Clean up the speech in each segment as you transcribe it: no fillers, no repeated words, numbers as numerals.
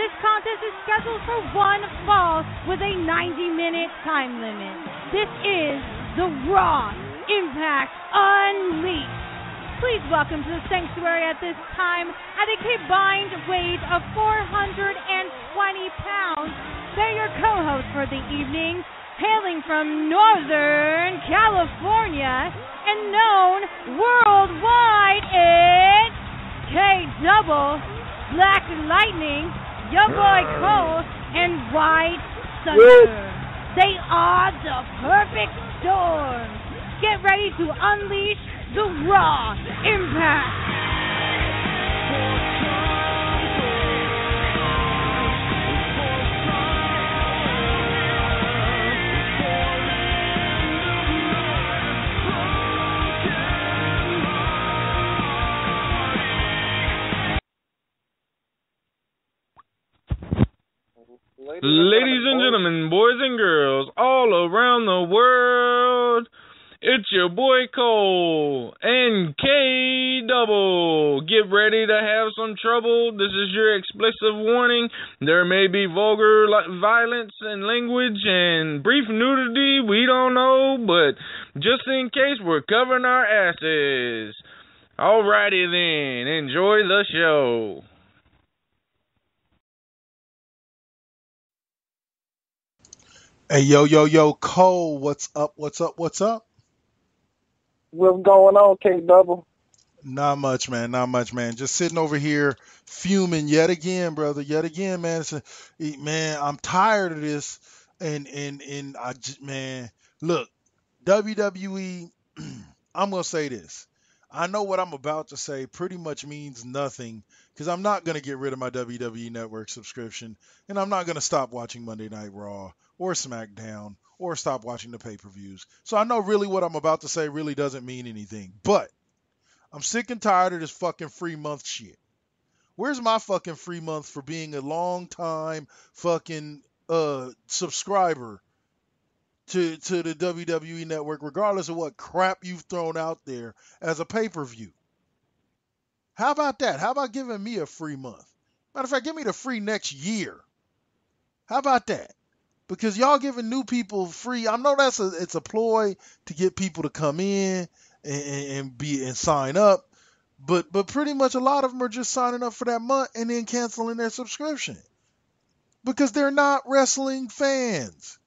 This contest is scheduled for one fall with a 90-minute time limit. This is the Raw Impact Unleashed. Please welcome to the sanctuary at this time, at a combined weight of 420 pounds, they're your co-hosts for the evening, hailing from Northern California and known worldwide, it's K-Double, Black Lightning, your boy Cole, and White Thunder. They are the perfect storm. Get ready to unleash the Raw Impact. Ladies and gentlemen, boys and girls, all around the world, it's your boy Cole and K-Double. Get ready to have some trouble. This is your explicit warning. There may be vulgar violence and language and brief nudity. We don't know, but just in case, we're covering our asses. Alrighty then, enjoy the show. Hey, yo, Cole, what's up? What's going on, K-Double? Not much, man. Just sitting over here fuming yet again, brother. Yet again, man. Man, I'm tired of this. And I just, man, look, WWE, I'm going to say this. I know what I'm about to say pretty much means nothing because I'm not going to get rid of my WWE Network subscription, and I'm not going to stop watching Monday Night Raw or SmackDown or stop watching the pay-per-views. So I know really what I'm about to say really doesn't mean anything, but I'm sick and tired of this fucking free month shit. Where's my fucking free month for being a long time fucking subscriber to the WWE Network, regardless of what crap you've thrown out there as a pay-per-view? How about that? How about giving me a free month? Matter of fact, give me the free next year. How about that? Because y'all giving new people free. I know it's a ploy to get people to come in and sign up, but pretty much a lot of them are just signing up for that month and then canceling their subscription because they're not wrestling fans.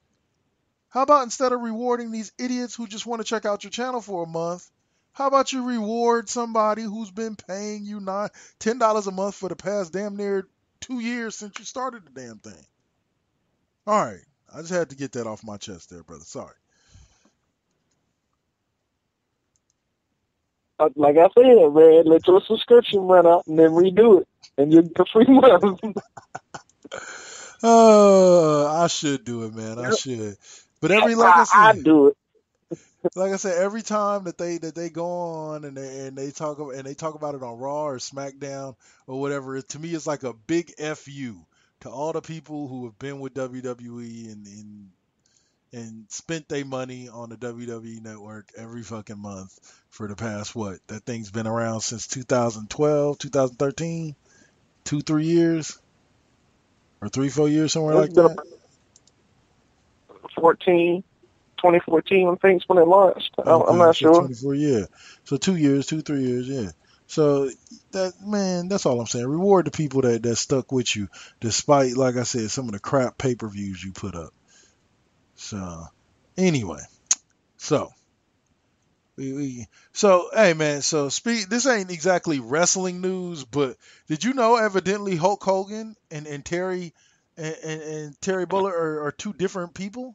How about instead of rewarding these idiots who just want to check out your channel for a month, how about you reward somebody who's been paying you $10 a month for the past damn near 2 years since you started the damn thing? All right. I just had to get that off my chest there, brother. Sorry. Like I said, man, let your subscription run out and then redo it, and you get a free month. I should do it, man. I should. But I do it. Like I said, every time that they go on and they talk about it on Raw or SmackDown or whatever, to me it's like a big FU to all the people who have been with WWE and spent their money on the WWE Network every fucking month for the past, what? That thing's been around since 2012, 2013, 2-3 years? Or 3-4 years, somewhere like that? 2014, I think, is when it launched. I'm not sure. 24, yeah. So 2 years, 2-3 years, yeah. So, that's all I'm saying. Reward the people that stuck with you, despite, like I said, some of the crap pay-per-views you put up. So, anyway. So, hey, man, this ain't exactly wrestling news, but did you know evidently Hulk Hogan and Terry Bullock are two different people?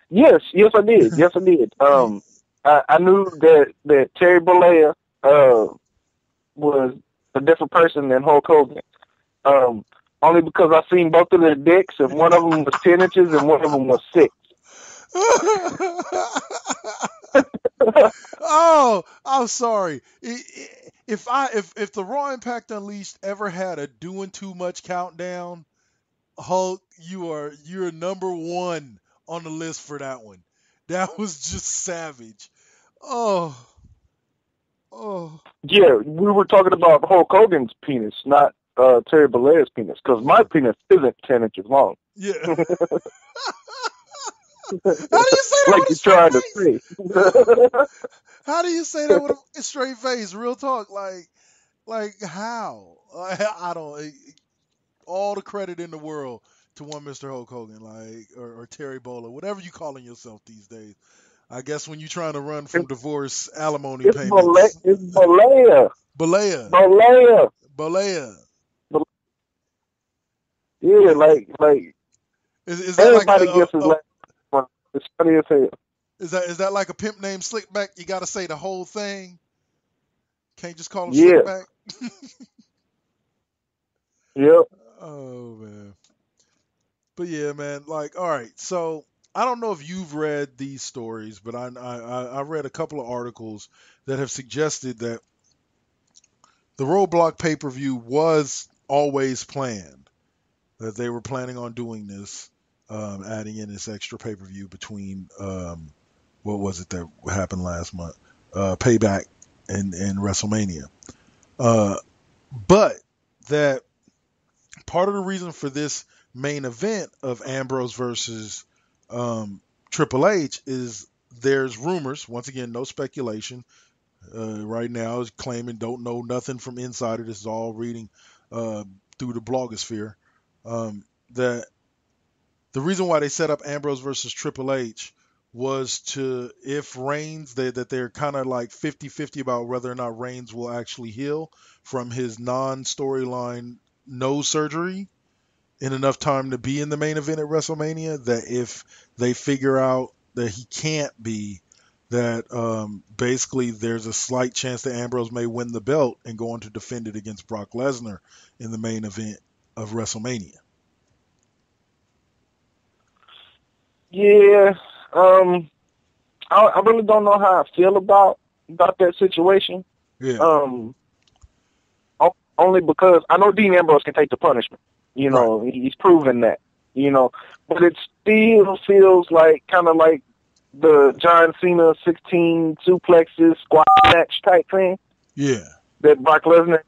Yes, I did. I knew that Terry Bollea was a different person than Hulk Hogan. Only because I seen both of their dicks, and one of them was 10 inches and one of them was 6. Oh, I'm sorry. If the Raw Impact Unleashed ever had a doing too much countdown, Hulk, you're number one on the list for that one. That was just savage. Oh. Yeah, we were talking about Hulk Hogan's penis, not Terry Bollea's penis, because my penis isn't 10 inches long. Yeah. How do you say that Like with a you're straight trying to face? say. How do you say that with a straight face? Real talk, like how? I don't. All the credit in the world to one Mr. Hulk Hogan, or Terry Bolla, whatever you calling yourself these days. I guess when you're trying to run from divorce alimony It's payments. It's Bollea. Bollea. Bollea. Bollea. Yeah, like Is that everybody like gets his last one. It's funny as hell. is that like a pimp named Slickback? You got to say the whole thing. Can't just call him Yeah. Slickback. Yep. Oh man. But yeah, man. Like, all right. So I don't know if you've read these stories, but I read a couple of articles that have suggested that the Roadblock pay-per-view was always planned. That they were planning on doing this, adding in this extra pay-per-view between what was it that happened last month? Payback and WrestleMania. But that part of the reason for this main event of Ambrose versus Triple H is there's rumors, once again, no speculation. Right now is claiming don't know nothing from insider. This is all reading through the blogosphere. That the reason why they set up Ambrose versus Triple H was to, if Reigns, that they're kind of like 50-50 about whether or not Reigns will actually heal from his non-storyline nose surgery in enough time to be in the main event at WrestleMania, that if they figure out that he can't be, that basically there's a slight chance that Ambrose may win the belt and go on to defend it against Brock Lesnar in the main event of WrestleMania. Yeah. I really don't know how I feel about that situation. Yeah. Only because I know Dean Ambrose can take the punishment. You know, right. He's proven that. You know, but it still feels like kind of like the John Cena 16 suplexes squat match type thing. Yeah. That Brock Lesnar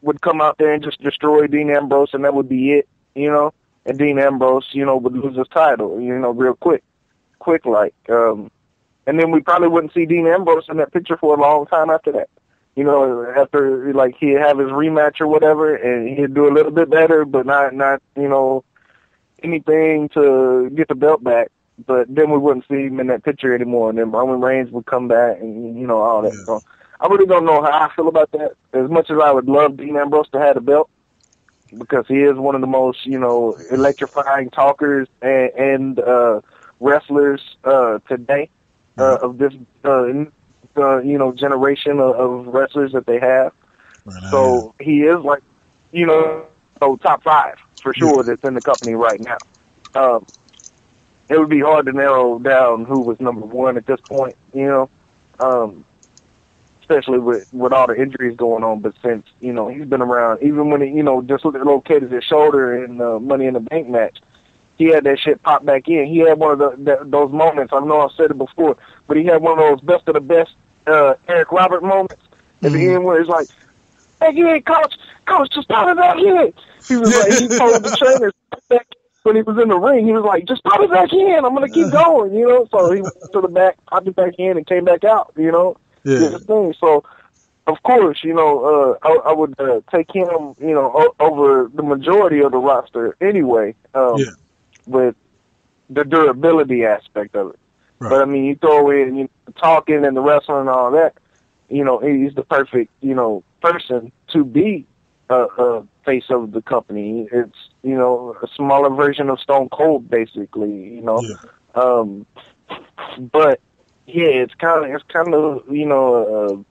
would come out there and just destroy Dean Ambrose, and that would be it. You know, and Dean Ambrose, you know, would lose his title. You know, real quick like. And then we probably wouldn't see Dean Ambrose in that picture for a long time after that. You know, after, like, he'd have his rematch or whatever, and he'd do a little bit better, but not you know, anything to get the belt back. But then we wouldn't see him in that picture anymore, and then Roman Reigns would come back and, you know, all that. Yeah. So I really don't know how I feel about that. As much as I would love Dean Ambrose to have the belt, because he is one of the most, you know, electrifying talkers and wrestlers today of this you know, generation of wrestlers that they have. Right. So he is, like, you know, top 5 for sure that's in the company right now. It would be hard to narrow down who was number 1 at this point, you know, especially with all the injuries going on. But since, you know, he's been around, even when he, you know, just located his shoulder in the Money in the Bank match, he had that shit pop back in. He had one of those moments. I know I've said it before, but he had one of those best of the best Eric Robert moments at the end where it's like, "Hey, you ain't coach, just pop it back in." He was like, he told the trainers when he was in the ring, he was like, "Just pop it back in. I'm gonna keep going," you know. So he went to the back, popped it back in, and came back out, you know. Yeah. So, of course, you know, I would take him, you know, over the majority of the roster anyway. With the durability aspect of it. Right. But, I mean, you throw in, you know, the talking and the wrestling and all that, you know, he's the perfect, you know, person to be a face of the company. It's, you know, a smaller version of Stone Cold, basically, you know. Yeah. But, yeah, it's kind of, you know,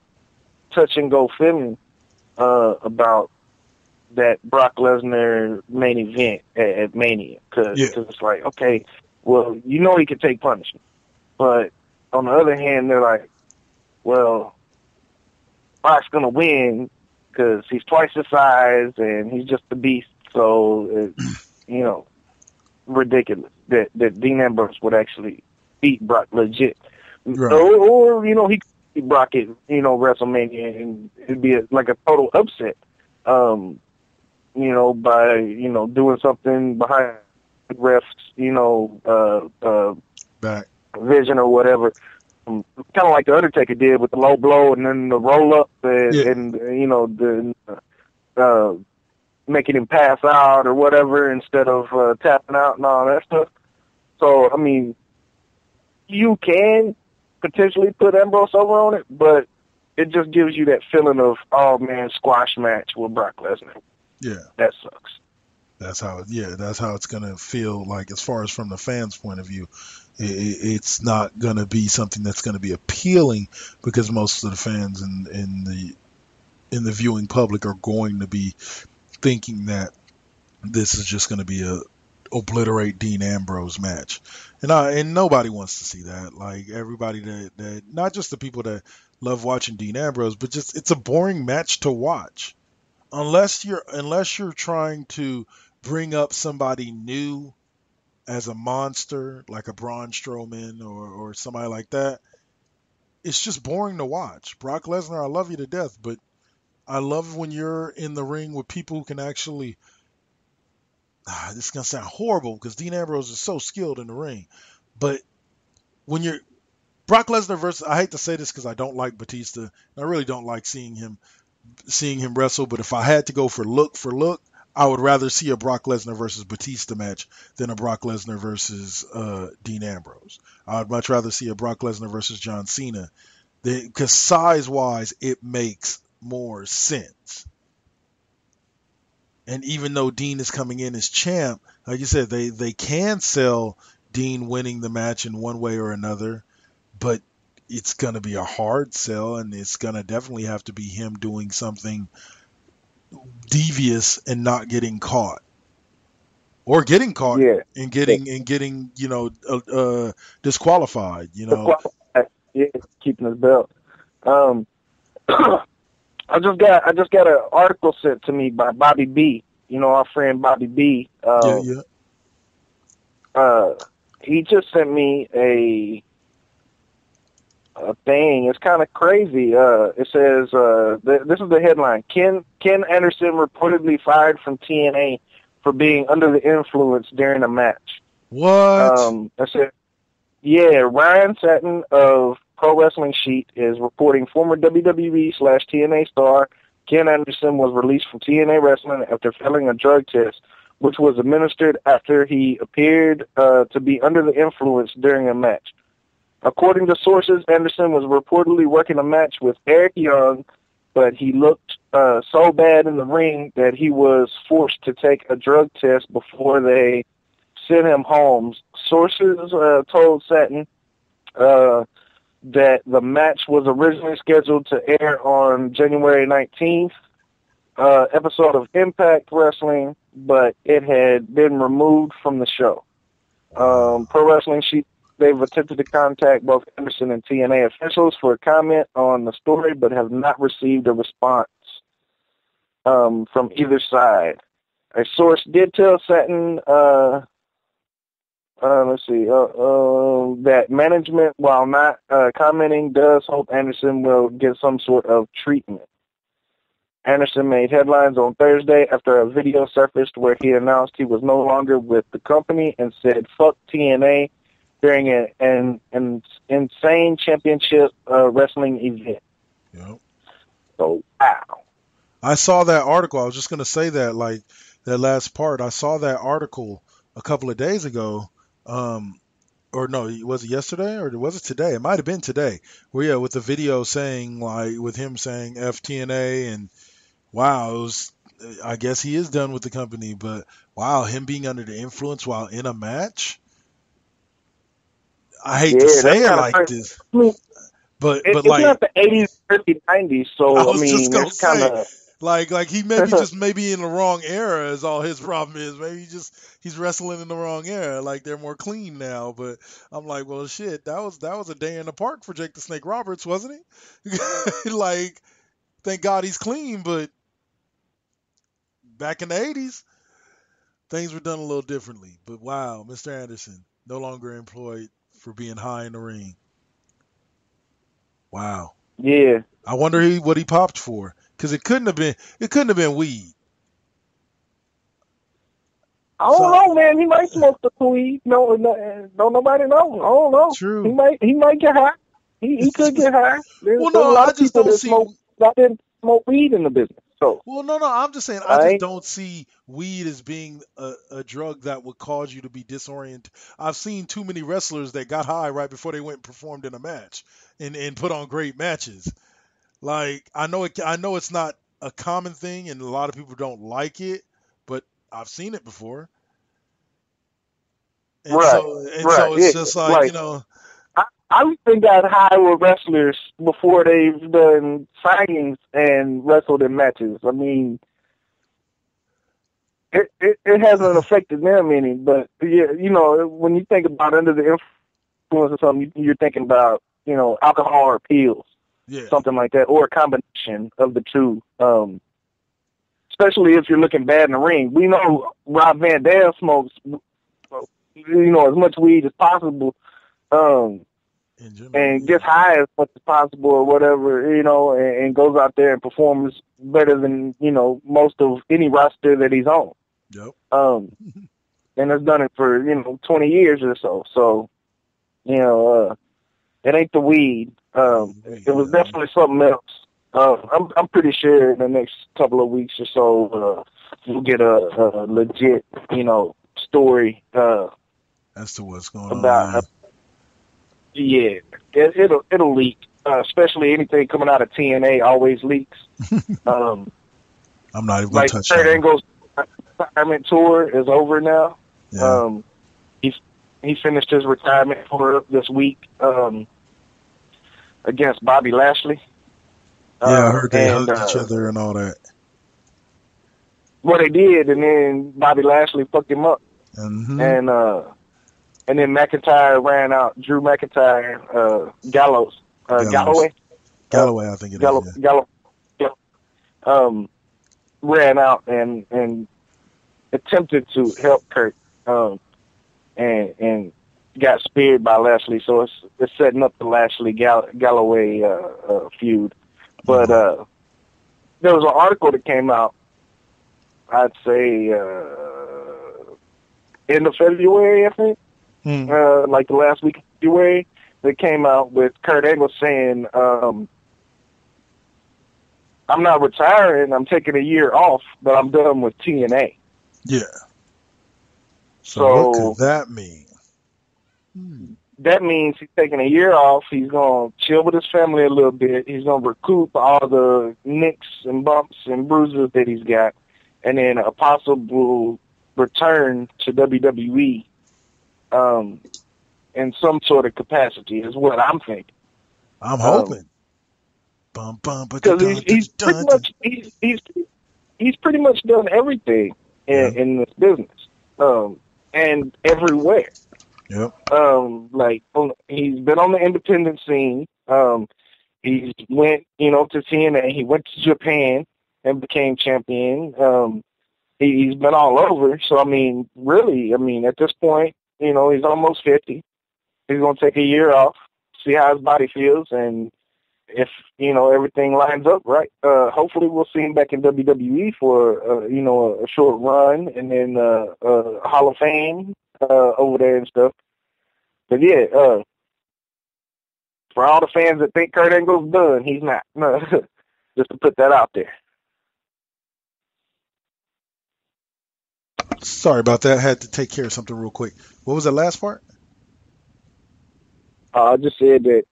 a touch and go feeling about that Brock Lesnar main event at Mania, because it's like, okay, well, you know he could take punishment, but on the other hand, they're like, well, Brock's gonna win because he's twice his size and he's just a beast, so it's, you know, ridiculous that Dean Ambrose would actually beat Brock legit, right. or you know, he could beat Brock at, you know, WrestleMania, and it'd be like a total upset. by, doing something behind refs, Back. vision or whatever. Kind of like the Undertaker did with the low blow and then the roll up and making him pass out or whatever instead of tapping out and all that stuff. So, I mean, you can potentially put Ambrose over on it, but it just gives you that feeling of, oh man, squash match with Brock Lesnar. Yeah. That sucks. That's how it's going to feel like, as far as from the fans' point of view. It's not going to be something that's going to be appealing, because most of the fans in the viewing public are going to be thinking that this is just going to be a obliterate Dean Ambrose match, and nobody wants to see that. Like, everybody that not just the people that love watching Dean Ambrose, but just, it's a boring match to watch unless you're trying to bring up somebody new as a monster, like a Braun Strowman or somebody like that. It's just boring to watch. Brock Lesnar, I love you to death, but I love when you're in the ring with people who can actually, this is going to sound horrible because Dean Ambrose is so skilled in the ring, but when you're Brock Lesnar versus, I hate to say this because I don't like Batista, I really don't like seeing him wrestle, but if I had to go for look, I would rather see a Brock Lesnar versus Batista match than a Brock Lesnar versus Dean Ambrose. I would much rather see a Brock Lesnar versus John Cena, because size-wise, it makes more sense. And even though Dean is coming in as champ, like you said, they can sell Dean winning the match in one way or another, but it's going to be a hard sell, and it's going to definitely have to be him doing something devious and not getting caught, or getting caught and getting disqualified. Yeah, keeping his belt. I just got an article sent to me by Bobby B. Our friend Bobby B. He just sent me a thing. It's kind of crazy. It says, this is the headline: Ken Anderson reportedly fired from TNA for being under the influence during a match. What? I said, yeah, Ryan Satin of Pro Wrestling Sheet is reporting former WWE/TNA star Ken Anderson was released from TNA Wrestling after failing a drug test, which was administered after he appeared to be under the influence during a match. According to sources, Anderson was reportedly working a match with Eric Young, but he looked so bad in the ring that he was forced to take a drug test before they sent him home. Sources told Satin that the match was originally scheduled to air on January 19th, episode of Impact Wrestling, but it had been removed from the show. Pro Wrestling Sheet, they've attempted to contact both Anderson and TNA officials for a comment on the story, but have not received a response from either side. A source did tell Satin, that management, while not commenting, does hope Anderson will get some sort of treatment. Anderson made headlines on Thursday after a video surfaced where he announced he was no longer with the company and said, "Fuck TNA," during an insane championship wrestling event. Yep. So, wow. I saw that article. I was just going to say that, like, that last part. I saw that article a couple of days ago. Or no, was it yesterday or was it today? It might have been today. Well, yeah, with the video saying, like, with him saying F TNA, and wow, it was, I guess he is done with the company, but wow, him being under the influence while in a match. I hate to say it like this, but it's like, not the 80s, early 90s, so I was I mean, just gonna it's kind of like he maybe in the wrong era is all his problem is. Maybe he's wrestling in the wrong era. Like, they're more clean now. But I'm like, well, shit, that was a day in the park for Jake the Snake Roberts, wasn't he? Like, thank God he's clean. But back in the 80s, things were done a little differently. But wow, Mr. Anderson no longer employed for being high in the ring. Wow. Yeah. I wonder what he popped for, because it couldn't have been weed. I don't know, man. He might smoke the weed. No, nobody know. I don't know. True. He might get high. He could get high. There's a lot of people that didn't smoke weed in the business. So. Well, no. I'm just saying. I just don't see weed as being a drug that would cause you to be disoriented. I've seen too many wrestlers that got high right before they went and performed in a match and put on great matches. Like I know it's not a common thing, and a lot of people don't like it, but I've seen it before. And so it's just like, you know. I've been got high with wrestlers before they've done signings and wrestled in matches. I mean, it hasn't affected them any, but yeah, you know, when you think about under the influence of something, you're thinking about, you know, alcohol or pills, something like that, or a combination of the two. Especially if you're looking bad in the ring. We know Rob Van Dam smokes, you know, as much weed as possible. And gets high as much as possible or whatever, you know, and goes out there and performs better than, you know, most of any roster that he's on. Yep. And has done it for, you know, 20 years or so. So, you know, it ain't the weed. It was definitely something else. I'm pretty sure in the next couple of weeks or so, we'll get a legit, you know, story as to what's going on. Yeah, it'll leak. Especially anything coming out of TNA always leaks. I'm not even going to touch Kurt Angle's retirement tour is over now. Yeah. He finished his retirement tour this week against Bobby Lashley. Yeah, I heard they hugged each other and all that. Well, they did, and then Bobby Lashley fucked him up. Mm-hmm. And then McIntyre ran out. Drew McIntyre, Galloway, I think it is. Galloway, ran out and attempted to help Kurt, and got speared by Lashley. So it's setting up the Lashley Galloway feud. But there was an article that came out, I'd say end of February, I think. Like the last week of February, that came out with Kurt Angle saying, I'm not retiring, I'm taking a year off, but I'm done with TNA. Yeah. So what could that mean? That means he's taking a year off, he's going to chill with his family a little bit, he's going to recoup all the nicks and bumps and bruises that he's got, and then a possible return to WWE in some sort of capacity is what I'm thinking. I'm hoping. Because he's pretty much done everything in this business, and everywhere. Yep. Like he's been on the independent scene. He went, you know, to TNA. He went to Japan and became champion. He's been all over. So I mean, really, at this point, you know, he's almost 50. He's going to take a year off, see how his body feels, and if, you know, everything lines up right, hopefully we'll see him back in WWE for, you know, a short run, and then Hall of Fame over there and stuff. But yeah, for all the fans that think Kurt Angle's done, he's not. No, just to put that out there. Sorry about that. I had to take care of something real quick. What was the last part? I just said that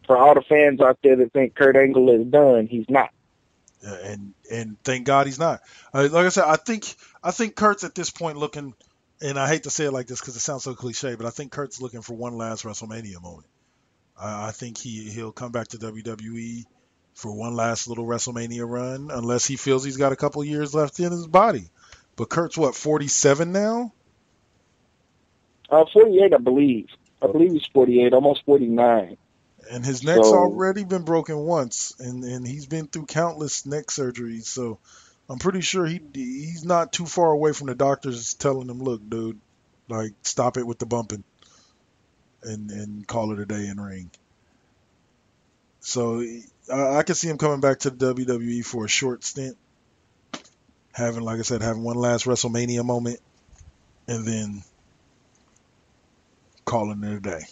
for all the fans out there that think Kurt Angle is done, he's not. And thank God he's not. Like I said, I think Kurt's at this point looking, and I hate to say it like this because it sounds so cliche, but I think Kurt's looking for one last WrestleMania moment. I think he'll come back to WWE for one last little WrestleMania run, unless he feels he's got a couple years left in his body. But Kurt's what, 47 now? 48, I believe. I believe he's 48, almost 49. And his neck's already been broken once, and he's been through countless neck surgeries. So I'm pretty sure he's not too far away from the doctors telling him, look, dude, like, stop it with the bumping and call it a day in ring. So I can see him coming back to the WWE for a short stint. Having, like I said, having one last WrestleMania moment. and then calling it a day.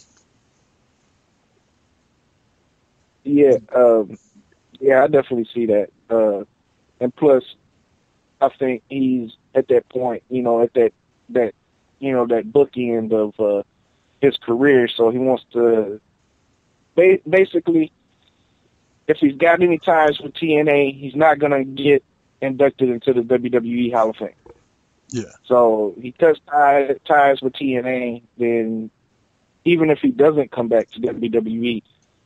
Yeah, I definitely see that. And plus, I think he's at that point, at that bookend of his career. So he wants to basically, if he's got any ties with TNA, he's not gonna get inducted into the WWE Hall of Fame. Yeah. So he cuts ties with TNA. Then even if he doesn't come back to WWE,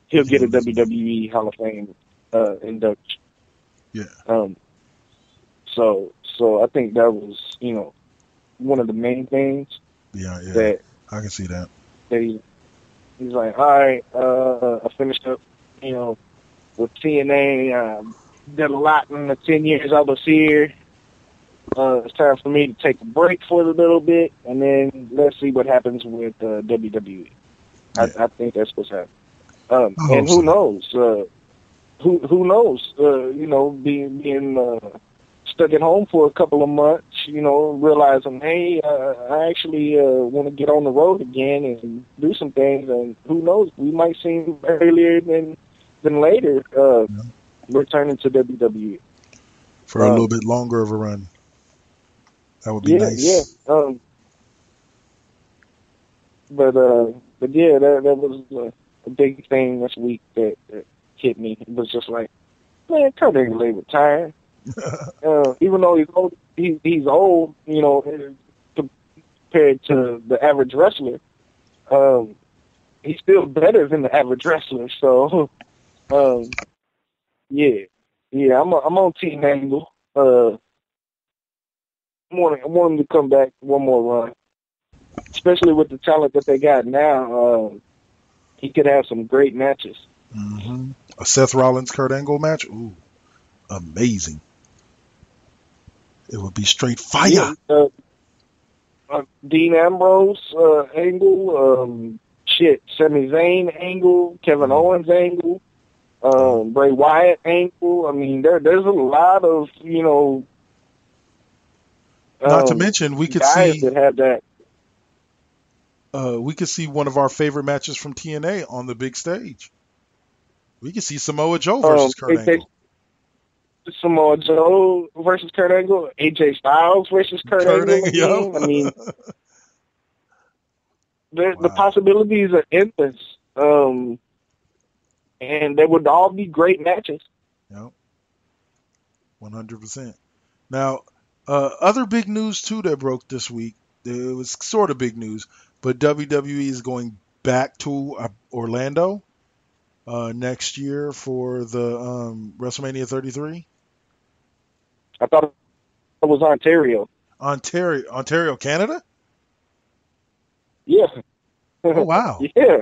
he'll get a WWE Hall of Fame induction. Yeah. So I think that was, one of the main things. Yeah. That I can see that. That he's like, all right, I finished up, with TNA. Did a lot in the 10 years I was here. It's time for me to take a break for a little bit, and then let's see what happens with WWE. Yeah. I think that's what's happening. And who knows? Who knows? Being stuck at home for a couple of months, realizing, hey, I actually want to get on the road again and do some things, and who knows? We might see him earlier than later returning to WWE. For a little bit longer of a run. That would be nice. Yeah. But yeah, that was a big thing this week that hit me. It was just like, man, Kurt Angle retired. Even though he's old, compared to the average wrestler. He's still better than the average wrestler. So, yeah, I'm on Team Angle. I want him to come back one more run, especially with the talent that they got now. He could have some great matches. Mm-hmm. A Seth Rollins Kurt Angle match, ooh, amazing. It would be straight fire. Yeah, Dean Ambrose Angle, Sami Zayn Angle, Kevin Owens Angle, Bray Wyatt Angle. I mean, there's a lot of not to mention, we could guys see that have that. We could see one of our favorite matches from TNA on the big stage. We could see Samoa Joe versus Kurt Angle. Samoa Joe versus Kurt Angle. AJ Styles versus Kurt Angle. Yep. I mean, the possibilities are endless. And they would all be great matches. Yep. 100%. Now, other big news, too, that broke this week. It was sort of big news, but WWE is going back to Orlando next year for the WrestleMania 33. I thought it was Ontario. Ontario, Canada? Yeah. Oh, wow. Yeah.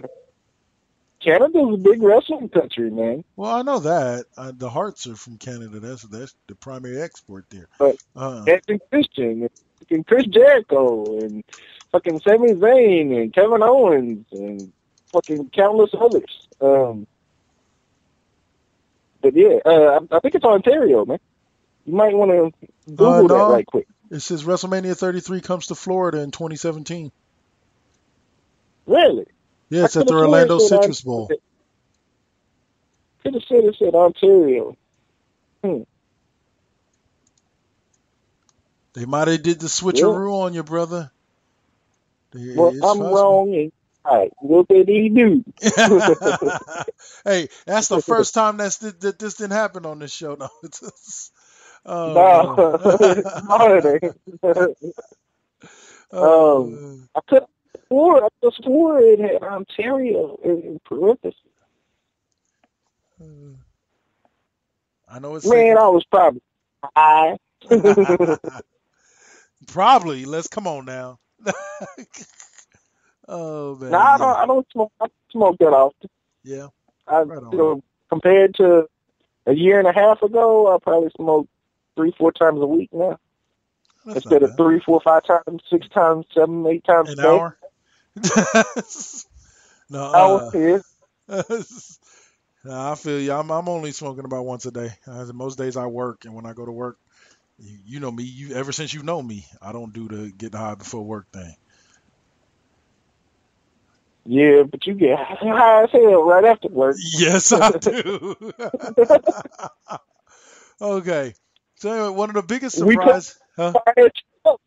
Canada's a big wrestling country, man. Well, I know that. The Hearts are from Canada. That's the primary export there. But Anthony Christian and Chris Jericho and fucking Sami Zayn and Kevin Owens and fucking countless others. But yeah, I think it's Ontario, man. You might want to Google that right quick. It says WrestleMania 33 comes to Florida in 2017. Really? Yeah, it's at the Orlando Citrus Bowl. Could have said it said Ontario. They might have did the switcheroo on you, brother. Well, I'm wrong and right. What did he do? Hey, that's the first time that this didn't happen on this show. No, I could have swore it had Ontario in parentheses. I know it's man. I was probably high. Probably. Let's come on now. Oh man. No, I don't smoke. I smoke that often. Yeah. Compared to a year and a half ago, I probably smoke 3-4 times a week now. That's instead of 3, 4, 5 times, 6 times, 7, 8 times an hour. No, I feel you. I'm only smoking about once a day. Most days I work, and when I go to work, You know me. Ever since you know me, I don't do the getting high before work thing. Yeah, but you get high as hell right after work. Yes, I do. Okay. So anyway, one of the biggest We surprises. Huh? fire that shit up.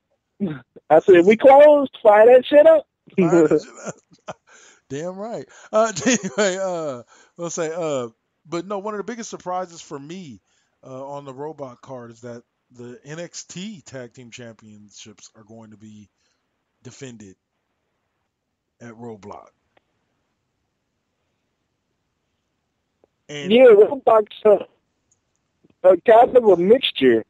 I said, we closed. Fire that shit up. Fire that shit up. Damn right. Anyway, let's say, but no, one of the biggest surprises for me on the Robot card is that the NXT Tag Team Championships are going to be defended at Roadblock. And Yeah, Roadblock's kind of a mixture,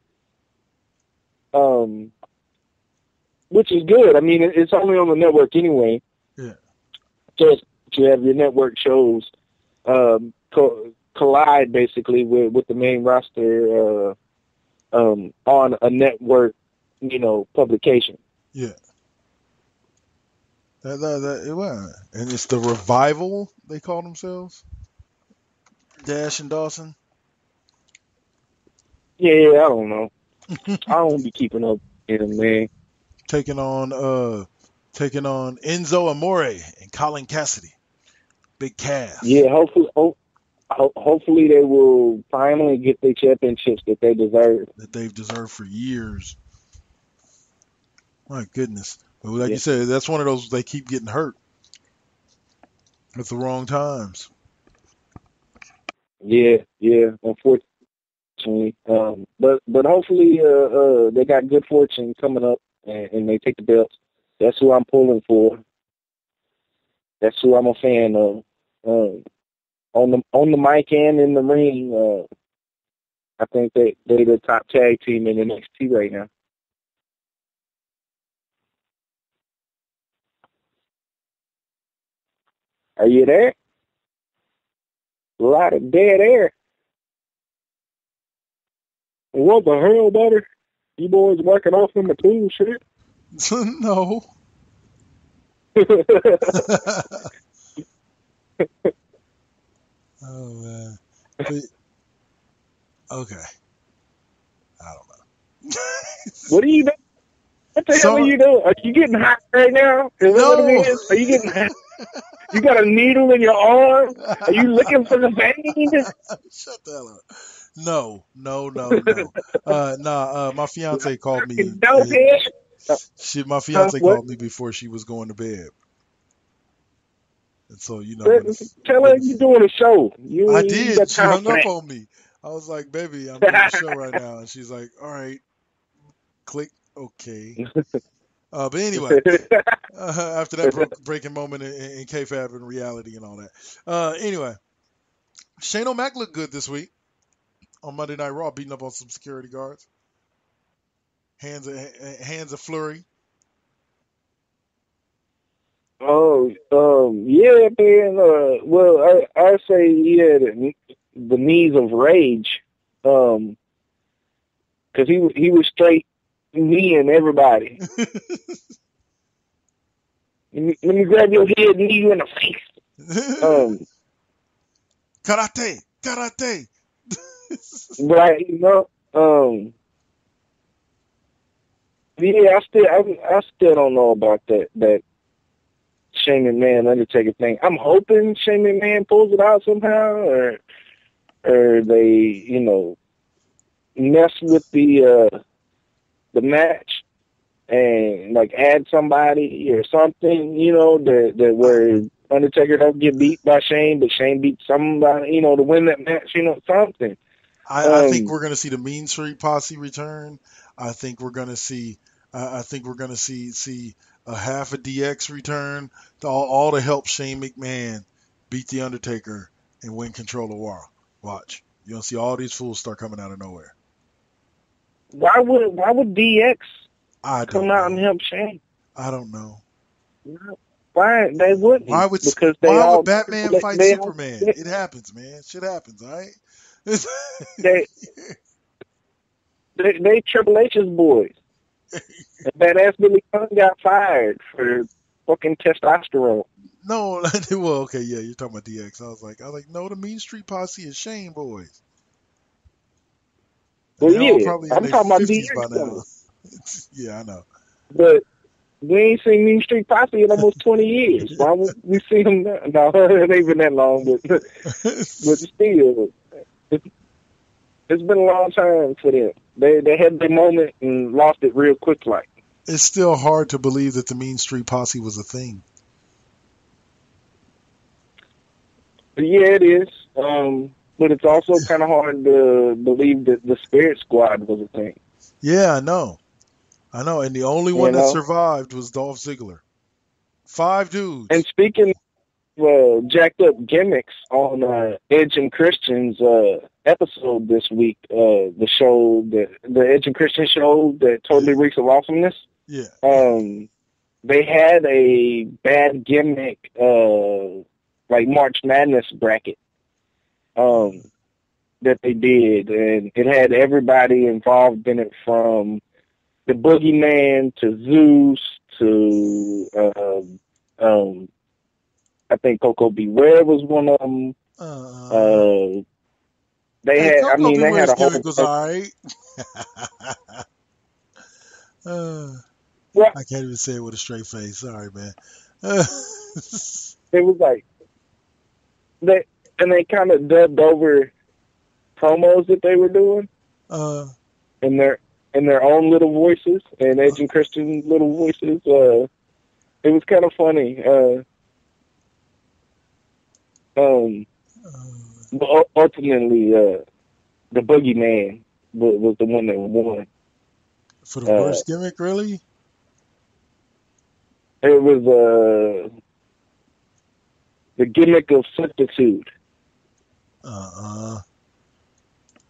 which is good. I mean, it's only on the network anyway. yeah, Just to have your network shows collide basically with the main roster on a network, publication. yeah. It was. And it's the Revival, they call themselves. Dash and Dawson. Yeah, I don't know. I don't be keeping up with them, man. Taking on Enzo Amore and Colin Cassidy. Big Cass. Yeah, hopefully they will finally get the championships that they deserve. That they've deserved for years. My goodness. But like you said, that's one of those they keep getting hurt at the wrong times. Yeah, unfortunately. But hopefully they got good fortune coming up and they take the belts. That's who I'm pulling for. That's who I'm a fan of. On the mic and in the ring, I think they're the top tag team in NXT right now. Are you there? A lot of dead air. What the hell, buddy? You boys working off them too, shit? No. Oh man. But, okay. I don't know. What are you doing? What the hell are you doing? Are you getting hot right now? Is that what it is? Are you getting hot? You got a needle in your arm? Are you looking for the vein? Shut the hell up. No. My fiance called me. My fiance called me before she was going to bed. And so, tell her you're doing a show. I did. She hung up on me. I was like, baby, I'm doing a show right now. And she's like, all right, click, okay. But anyway, after that breaking moment in kayfabe and reality and all that. Anyway, Shane O'Mac looked good this week on Monday Night Raw, beating up on some security guards. Hands of flurry. Oh, yeah, man. Well, I say he had the knees of rage, because he was straight kneeing everybody. Let me grab your head and knee you in the face. Karate. Right, yeah, I still don't know about that Shane McMahon Undertaker thing. I'm hoping Shane McMahon pulls it out somehow, or they, mess with the match and like add somebody or something, that where Undertaker don't get beat by Shane, but Shane beats somebody, to win that match, something. I think we're going to see the Mean Street Posse return. I think we're going to see a half a DX return to all to help Shane McMahon beat the Undertaker and win control of Raw. Watch, you'll see all these fools start coming out of nowhere. Why would DX come out and help Shane? I don't know. Why they wouldn't? Why would Batman fight Superman? It happens, man. Shit happens, all right? they Triple H's boys. And badass Billy Gunn got fired for fucking testosterone. No, well, okay, yeah, you're talking about DX. I was like, no, the Mean Street Posse is Shane boys. Well, They're all yeah, probably in I'm their talking about 50s DX by now. coming. Yeah, I know. But we ain't seen Mean Street Posse in almost 20 years. Why would we see them now? No, it ain't been that long, but still, it's been a long time for them. They had their moment and lost it real quick, like. It's still hard to believe that the Mean Street Posse was a thing. But yeah, it is. But it's also kind of hard to believe that the Spirit Squad was a thing. Yeah, I know. And the only one that survived was Dolph Ziggler. 5 dudes. And speaking of jacked up gimmicks on Edge and Christian's episode this week, the show, the Edge and Christian show that totally reeks of awesomeness. Yeah. They had a bad gimmick, like March Madness bracket, that they did, and it had everybody involved in it, from the Boogeyman to Zeus to I think Coco Beware was one of them. They had, Coco I mean, they had a whole. Was all right. Well, I can't even say it with a straight face. Sorry, man. It was like they kind of dubbed over promos that they were doing in their own little voices, and Edge and Christian little voices. It was kind of funny. But ultimately, the Boogeyman was the one that won. For the worst gimmick, really? It was the gimmick of substitute. Yeah,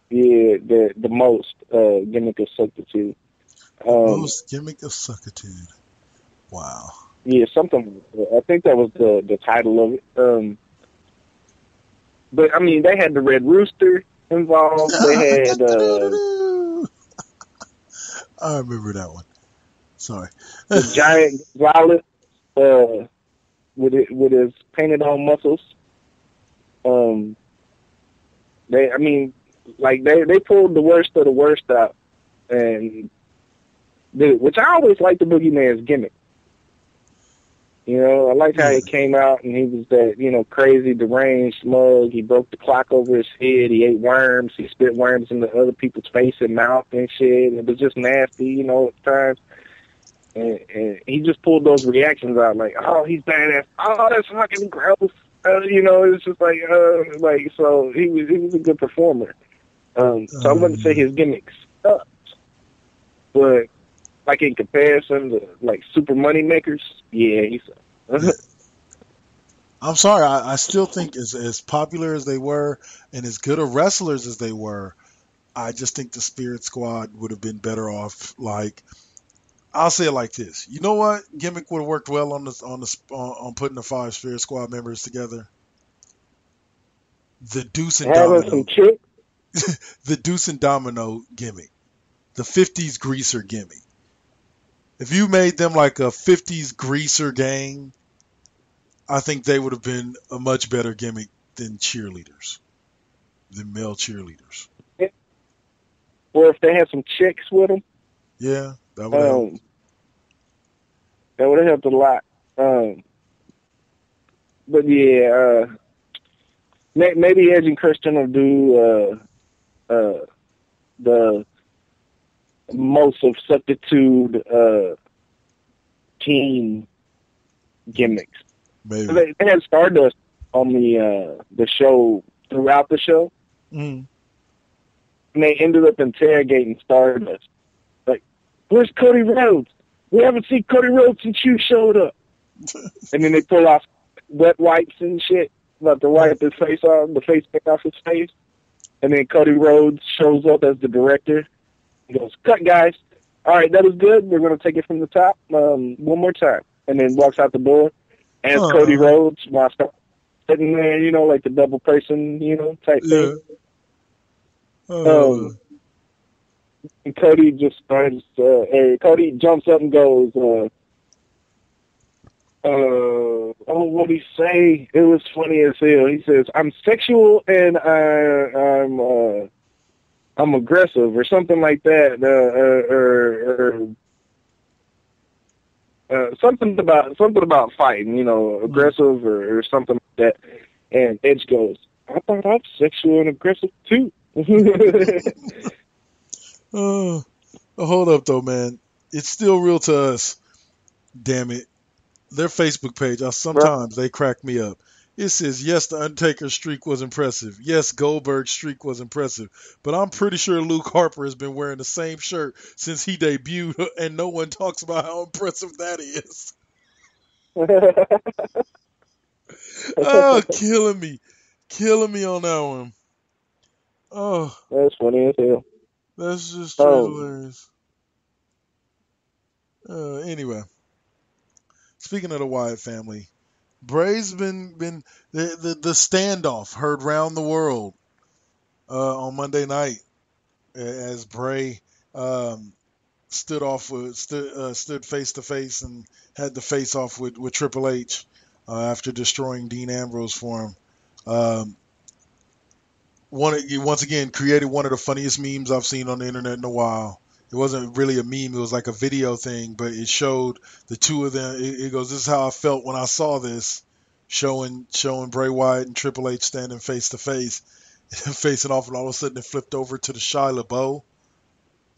the most gimmick of substitute. Most gimmick of substitute. Wow. Yeah, something. I think that was the title of it. But I mean, they had the Red Rooster involved. They had. I remember that one. Sorry. The giant Violet, with his painted on muscles. They pulled the worst of the worst out, and which I always liked the Boogeyman's gimmick. You know, I liked how he came out and he was that, crazy, deranged mug. He broke the clock over his head. He ate worms. He spit worms into other people's face and mouth and shit. It was just nasty, at times. And he just pulled those reactions out like, oh, he's badass. Oh, that's fucking gross. It's just so he was a good performer. So I wouldn't say his gimmicks sucked. But like in comparison to like Super Money Makers, yeah, he sucked. I'm sorry, I still think as popular as they were and as good of wrestlers as they were, I just think the Spirit Squad would have been better off. Like, I'll say it like this: you know what gimmick would have worked well on putting the 5 Spirit Squad members together? The Deuce and Domino. The Deuce and Domino gimmick, the 50s greaser gimmick. If you made them like a 50s greaser gang, I think they would have been a much better gimmick than cheerleaders, than male cheerleaders. Or if they had some chicks with them. Yeah, that would help. That would have helped a lot. But yeah, maybe Edge and Christian will do the most of substitute team gimmicks. Maybe. They had Stardust on the show throughout the show. Mm. And they ended up interrogating Stardust. Like, where's Cody Rhodes? We haven't seen Cody Rhodes since you showed up. And then they pull off wet wipes and shit, about to wipe his face off, the face paint off his face. And then Cody Rhodes shows up as the director. He goes, cut, guys. All right, that was good. We're going to take it from the top one more time. And then walks out the door as Cody Rhodes while sitting there, like the double person, type thing. And Cody just starts, Cody jumps up and goes, what'd he say? It was funny as hell. He says, I'm sexual and I'm I'm aggressive or something like that, something about fighting, aggressive or something like that. And Edge goes, I thought I'm sexual and aggressive too. Hold up though, man. It's still real to us. Damn it. Their Facebook page, sometimes they crack me up. It says, yes, the Undertaker's streak was impressive. Yes, Goldberg's streak was impressive. But I'm pretty sure Luke Harper has been wearing the same shirt since he debuted, and no one talks about how impressive that is. Oh, killing me. Killing me on that one. Oh. That's funny as hell. That's just straight hilarious. Anyway. Speaking of the Wyatt family, Bray's been the standoff heard round the world on Monday night as Bray stood face to face and had the face off with Triple H after destroying Dean Ambrose for him. Once again created one of the funniest memes I've seen on the internet in a while. It wasn't really a meme. It was like a video thing, but it showed the two of them. It goes, this is how I felt when I saw this, showing Bray Wyatt and Triple H standing face to face, facing off, and all of a sudden it flipped over to the Shia LaBeouf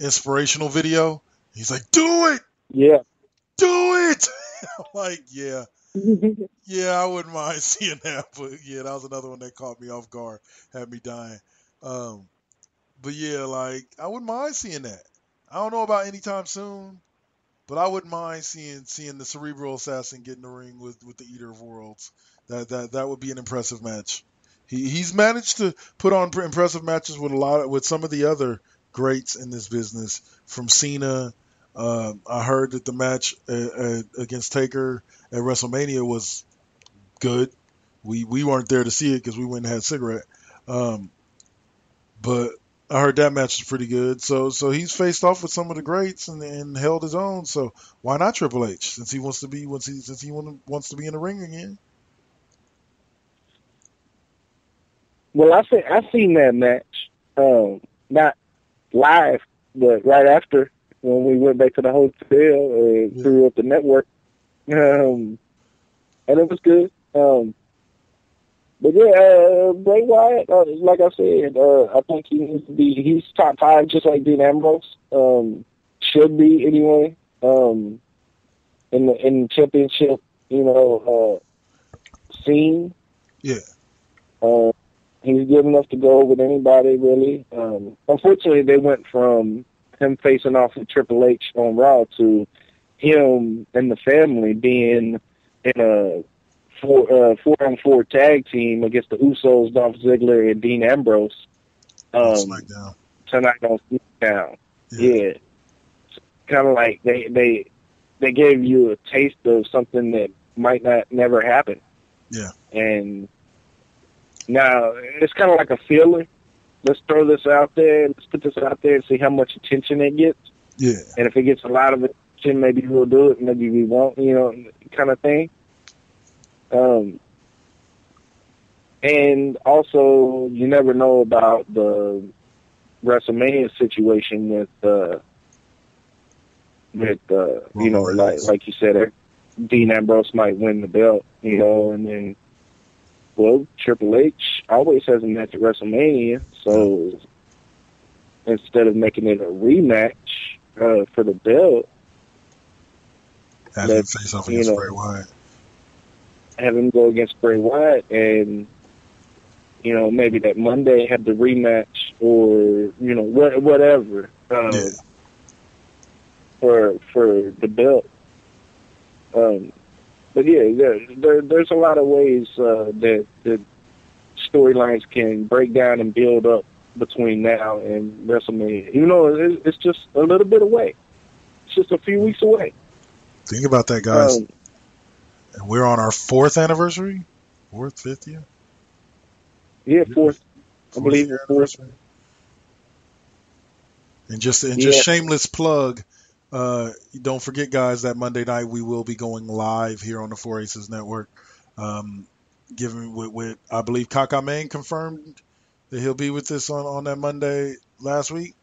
inspirational video. He's like, do it! Yeah. Do it! I'm like, yeah. Yeah, I wouldn't mind seeing that, but yeah, that was another one that caught me off guard, had me dying. But yeah, like, I wouldn't mind seeing that. I don't know about anytime soon, but I wouldn't mind seeing the Cerebral Assassin get in the ring with the Eater of Worlds. That would be an impressive match. He's managed to put on impressive matches with some of the other greats in this business. From Cena, I heard that the match against Taker at WrestleMania was good. We weren't there to see it because we went and had a cigarette. But I heard that match was pretty good. So he's faced off with some of the greats and held his own. So why not Triple H since he wants to be wants to be in the ring again? Well, I seen that match, not live, but right after when we went back to the hotel through up the network, and it was good. But yeah, Bray Wyatt, like I said, I think he needs to be. He's top 5, just like Dean Ambrose. Should be anyway. In the championship, scene. Yeah. He's good enough to go with anybody, really. Unfortunately, they went from him facing off with Triple H on Raw to him and the family being in a 4-on-4 tag team against the Usos, Dolph Ziggler, and Dean Ambrose. SmackDown. Tonight on SmackDown. Yeah. Kind of like they gave you a taste of something that might never happen. Yeah. And now it's kind of like a feeler. Let's throw this out there. Let's put this out there and see how much attention it gets. Yeah. And if it gets a lot of attention, maybe we'll do it. Maybe we won't. Kind of thing. And also, you never know about the WrestleMania situation with like you said, Dean Ambrose might win the belt, and then, well, Triple H always has a match at WrestleMania, so instead of making it a rematch for the belt, have him face off against Bray Wyatt. Have him go against Bray Wyatt, and maybe that Monday have the rematch, or whatever for the belt. But yeah, there's a lot of ways that storylines can break down and build up between now and WrestleMania. It's just a little bit away. It's just a few weeks away. Think about that, guys. And we're on our 4th anniversary? 4th, 5th year? Yeah, 4th. I believe it's 4th. And just shameless plug, don't forget, guys, that Monday night we will be going live here on the 4 Aces Network. Given with I believe Kaka Main confirmed that he'll be with us on that Monday. last week?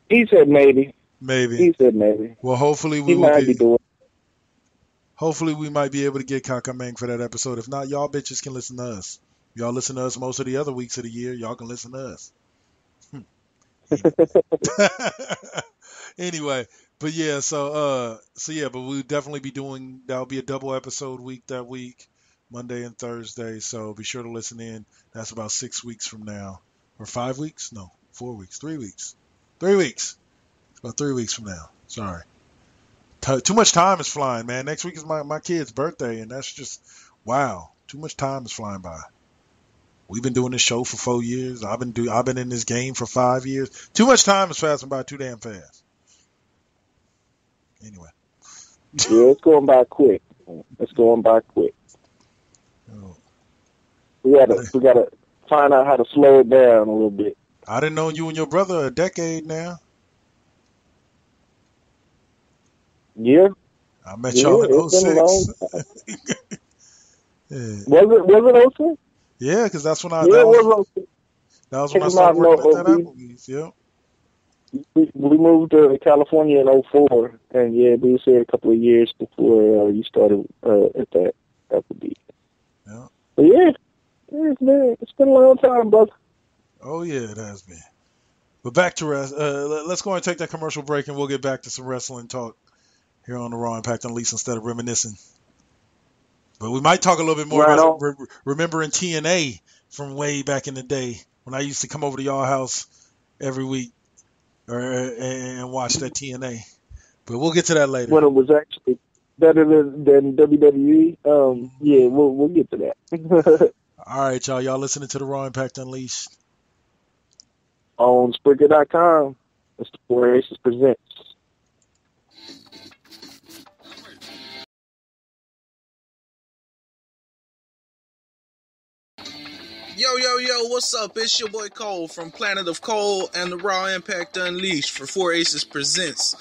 He said maybe. Maybe. He said maybe. Well, hopefully He might be doing. Hopefully we might be able to get Kakamang for that episode. If not, y'all bitches can listen to us. Y'all listen to us most of the other weeks of the year. Y'all can listen to us. Anyway, but yeah, so yeah, but we'll definitely be doing, that'll be a double episode week that week, Monday and Thursday. So be sure to listen in. That's about 6 weeks from now. Or 5 weeks? No, 4 weeks. 3 weeks. 3 weeks. About 3 weeks from now. Sorry. Too much time is flying, man. Next week is my kid's birthday, and that's just, wow. Too much time is flying by. We've been doing this show for 4 years. I've been in this game for 5 years. Too much time is passing by too damn fast. Anyway. Yeah, it's going by quick. It's going by quick. Oh. We gotta find out how to slow it down a little bit. I didn't know you and your brother a decade now. Yeah. I met y'all in 06. Yeah. Was it 06? Yeah, because that's when it was 06. That was when I started working at that Applebee's. Yep. We moved to California in 04, and yeah, we was here a couple of years before you started at that Applebee's. Yeah. But yeah, it's been a long time, brother. Oh yeah, it has been. But back to let's go and take that commercial break, and we'll get back to some wrestling talk here on the Raw Impact Unleashed instead of reminiscing. But we might talk a little bit more about remembering TNA from way back in the day when I used to come over to y'all house every week and watch that TNA. But we'll get to that later. When it was actually better than WWE. Yeah, we'll get to that. All right, y'all. Y'all listening to the Raw Impact Unleashed on Spreaker.com. It's the Four Aces Presents. Yo, what's up? It's your boy Cole from Planet of Cole and the Raw Impact Unleashed for Four Aces Presents.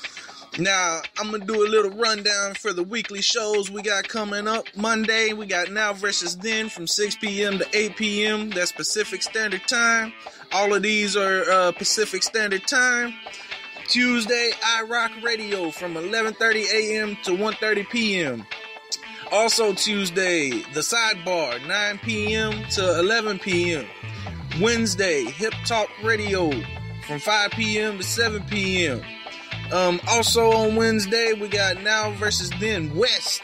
Now, I'm going to do a little rundown for the weekly shows we got coming up. Monday, we got Now vs. Then from 6 p.m. to 8 p.m. That's Pacific Standard Time. All of these are Pacific Standard Time. Tuesday, iRock Radio from 11:30 a.m. to 1:30 p.m. Also Tuesday, The Sidebar, 9 p.m. to 11 p.m. Wednesday, Hip Talk Radio from 5 p.m. to 7 p.m. Also on Wednesday, we got Now vs. Then West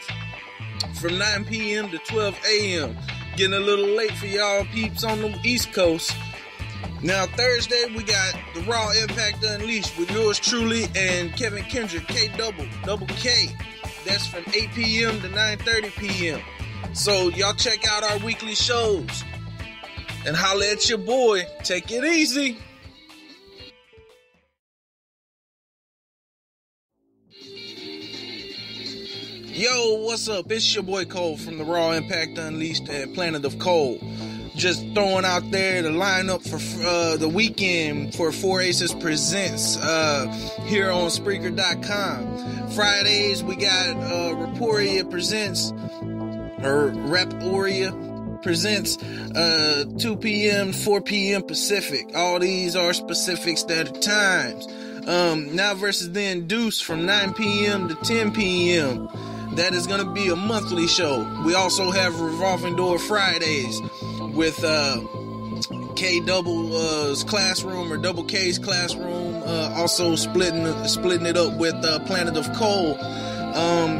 from 9 p.m. to 12 a.m. Getting a little late for y'all peeps on the East Coast. Now Thursday, we got the Raw Impact Unleashed with yours truly and Kevin Kendrick, Double K. That's from 8 p.m. to 9:30 p.m. So y'all check out our weekly shows and holla at your boy. Take it easy. Yo, what's up? It's your boy Cole from the Raw Impact Unleashed and Planet of Cole. Just throwing out there the lineup for the weekend for Four Aces Presents here on Spreaker.com. Fridays, we got Raporia Presents, or Raporia Presents, 2 p.m., 4 p.m. Pacific. All these are Pacific Standard Times. Now versus Then Deuce from 9 p.m. to 10 p.m. That is going to be a monthly show. We also have Revolving Door Fridays with K Double's Classroom or Double K's Classroom. Also splitting it up with Planet of Cole.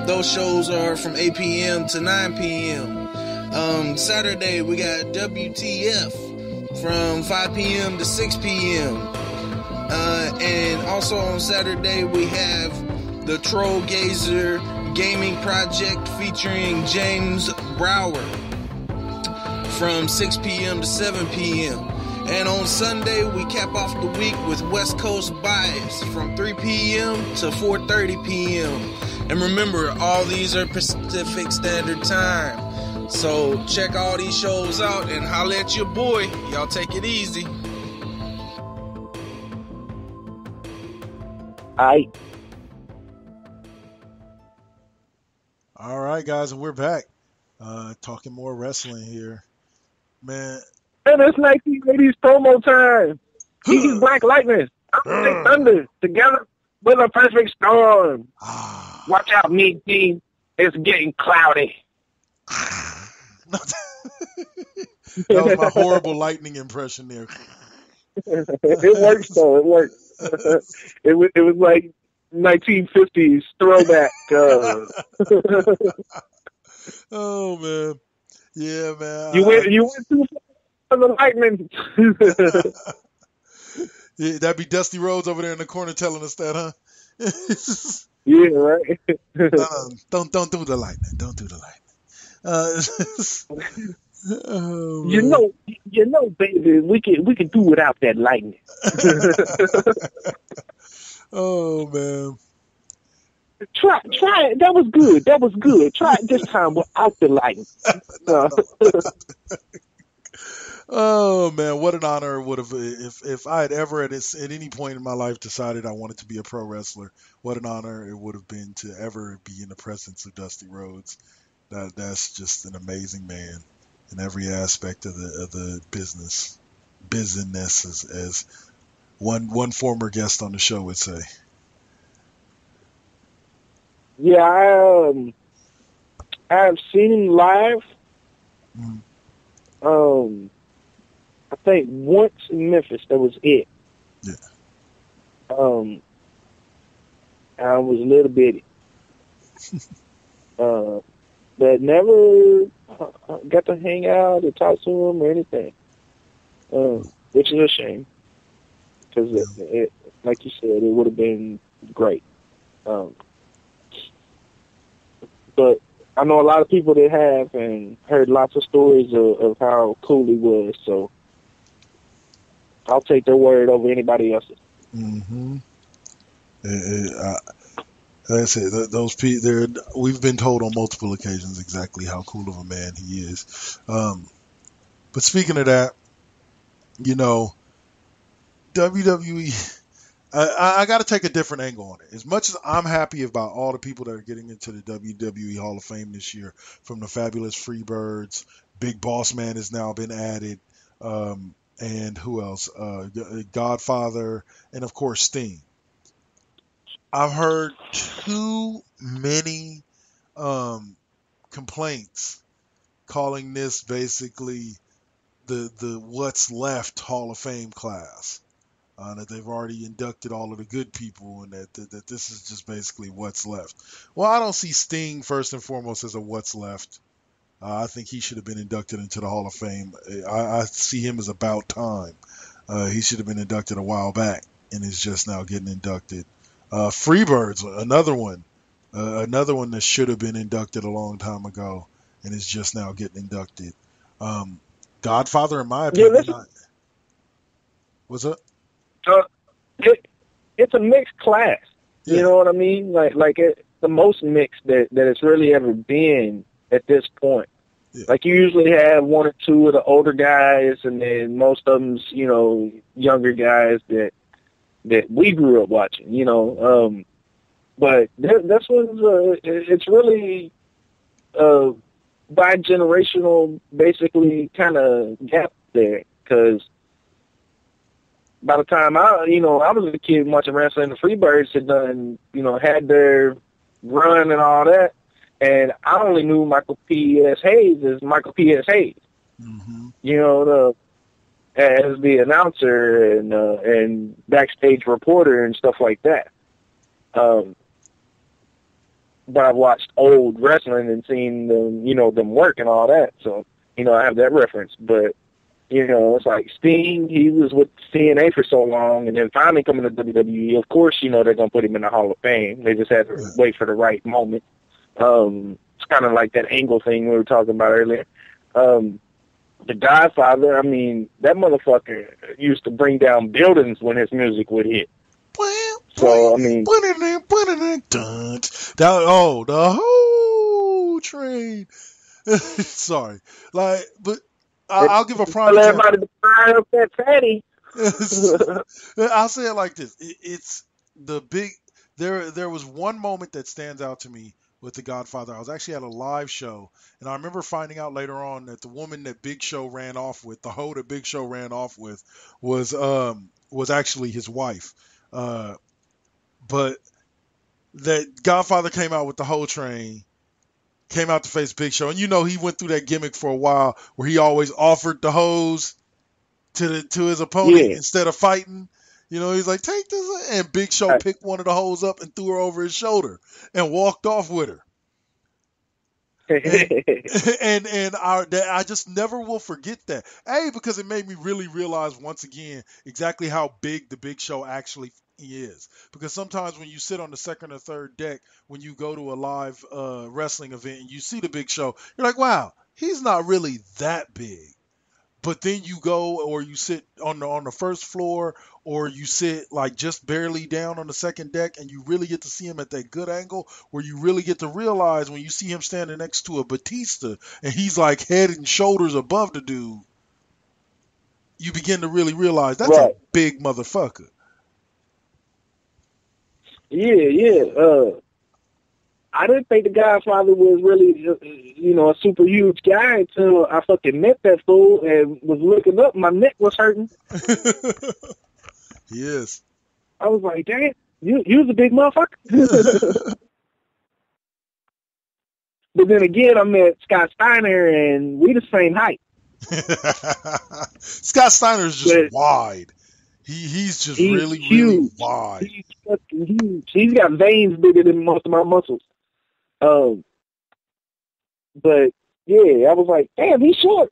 Those shows are from 8 p.m. to 9 p.m. Saturday we got WTF from 5 p.m. to 6 p.m. And also on Saturday we have the Troll Gazer Gaming Project featuring James Brower from 6 p.m. to 7 p.m. And on Sunday, we cap off the week with West Coast Bias from 3 p.m. to 4:30 p.m. And remember, all these are Pacific Standard Time. So check all these shows out and holla at your boy. Y'all take it easy. All right, guys, and we're back. Talking more wrestling here. Man. And it's 1980s promo time. He's Black Lightning. I'm Big Thunder. Together with a perfect storm. Watch out, meat team. It's getting cloudy. That was my horrible lightning impression there. It works, though. It works. It was like 1950s throwback. Oh, man. Yeah, man. You went too far for the lightning. Yeah, that'd be Dusty Rhodes over there in the corner telling us that, huh? Yeah, right. Don't do the lightning. Don't do the lightning. Oh, you know, baby, we can do without that lightning. Oh, man. Try it. That was good. Try it this time without the lightning. Oh, man, what an honor it would have if I had ever at any point in my life decided I wanted to be a pro wrestler. What an honor it would have been to ever be in the presence of Dusty Rhodes. That's just an amazing man in every aspect of the business as one former guest on the show would say. Yeah, I've seen him live. I think once in Memphis, that was it. Yeah. I was a little bitty. But never got to hang out or talk to him or anything. Which is a shame. Because, like you said, it would have been great. But I know a lot of people that have and heard lots of stories of how cool he was, so I'll take their word over anybody else's. Mm-hmm. Like I said, those people, we've been told on multiple occasions exactly how cool of a man he is. But speaking of that, WWE, I got to take a different angle on it. As much as I'm happy about all the people that are getting into the WWE Hall of Fame this year, from the fabulous Freebirds, Big Boss Man has now been added, and who else? Godfather, and of course Sting. I've heard too many complaints calling this basically the what's left Hall of Fame class. That they've already inducted all of the good people, and that this is just basically what's left. Well, I don't see Sting first and foremost as a what's left. I think he should have been inducted into the Hall of Fame. I see him as about time. He should have been inducted a while back, and is just now getting inducted. Freebirds, another one that should have been inducted a long time ago, and is just now getting inducted. Godfather, in my opinion, what's up? It's a mixed class. Yeah. You know what I mean? Like it's the most mixed that it's really ever been at this point. Yeah. Like you usually have one or two of the older guys, and then most of them's younger guys that we grew up watching. But this one's it's really bi-generational, basically kind of gap there, because by the time I was a kid watching wrestling, the Freebirds had done, had their run and all that, and I only knew Michael P.S. Hayes as Michael P.S. Hayes. Mm-hmm. As the announcer and backstage reporter and stuff like that. But I've watched old wrestling and seen them, them work and all that, so I have that reference. But it's like Sting, he was with TNA for so long, and then finally coming to WWE. Of course, they're going to put him in the Hall of Fame. They just had to wait for the right moment. It's kind of like that Angle thing we were talking about earlier. The Godfather, I mean, that motherfucker used to bring down buildings when his music would hit. So, I mean... the whole train. Sorry. But... I'll give a prime example. Everybody to fire up that fatty. I'll say it like this. It's the big... There was one moment that stands out to me with the Godfather. I was actually at a live show, and I remember finding out later on that the woman that Big Show ran off with, the hoe that Big Show ran off with, was actually his wife. But that Godfather came out with the hoe train, came out to face Big Show, and he went through that gimmick for a while where he always offered the hose to his opponent instead of fighting. He's like, take this, and Big Show picked one of the hoes up and threw her over his shoulder and walked off with her. And I just never will forget that. Because it made me really realize once again exactly how big the Big Show actually is. Because sometimes when you sit on the second or third deck, when you go to a live wrestling event and you see the Big Show, you're like, wow, he's not really that big. But then you go or you sit on the first floor or you sit like just barely down on the second deck and you really get to see him at that good angle where you really get to realize when you see him standing next to a Batista and he's like head and shoulders above the dude, you begin to really realize that's a big motherfucker. Yeah. I didn't think the Godfather was really, a super huge guy until I fucking met that fool and was looking up. My neck was hurting. Yes. I was like, damn, you was a big motherfucker. But then again, I met Scott Steiner, and we the same height. Scott Steiner's just wide. He's really, huge. Really wide. He's fucking huge. He's got veins bigger than most of my muscles. But yeah, I was like, damn, he's short.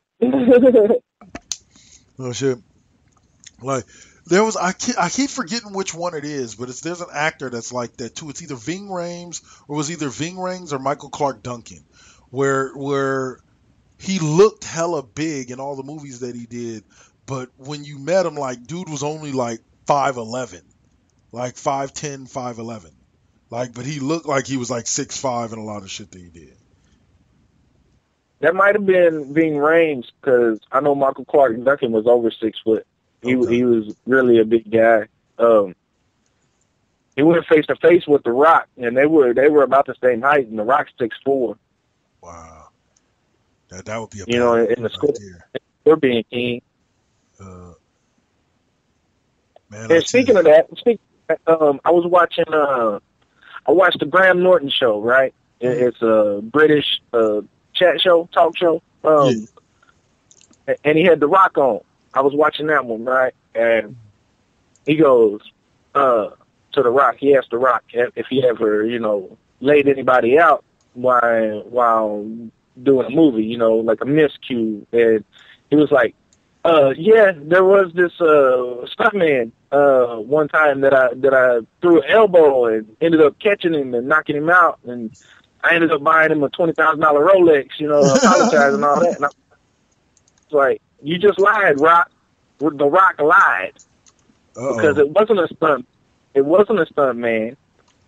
Oh shit! Like there was, I keep forgetting which one it is, but there's an actor that's like that too. It's either Ving Rhames or Michael Clarke Duncan, where he looked hella big in all the movies that he did, but when you met him, like dude was only like 5'11", like 5'10", 5'11". Like, but he looked like he was like 6'5" in a lot of shit that he did. That might have been Ving Rhames because I know Michael Clarke Duncan was over 6 foot. He was really a big guy. He went face to face with The Rock, and they were about the same height, and The Rock's 6'4". Wow, that would be a in the Scorpion King. Man, and speaking of that, I was watching. I watched the Graham Norton show, right? It's a British chat show, talk show. And he had The Rock on. I was watching that one, right? And he goes to The Rock. He asked The Rock if he ever, laid anybody out while doing a movie, like a miscue. And he was like, yeah, there was this stuntman one time that I threw an elbow and ended up catching him and knocking him out, and I ended up buying him a $20,000 Rolex, apologizing and all that. And I was like, you just lied, Rock. The Rock lied. Uh-oh. Because it wasn't a stunt. It wasn't a stunt man.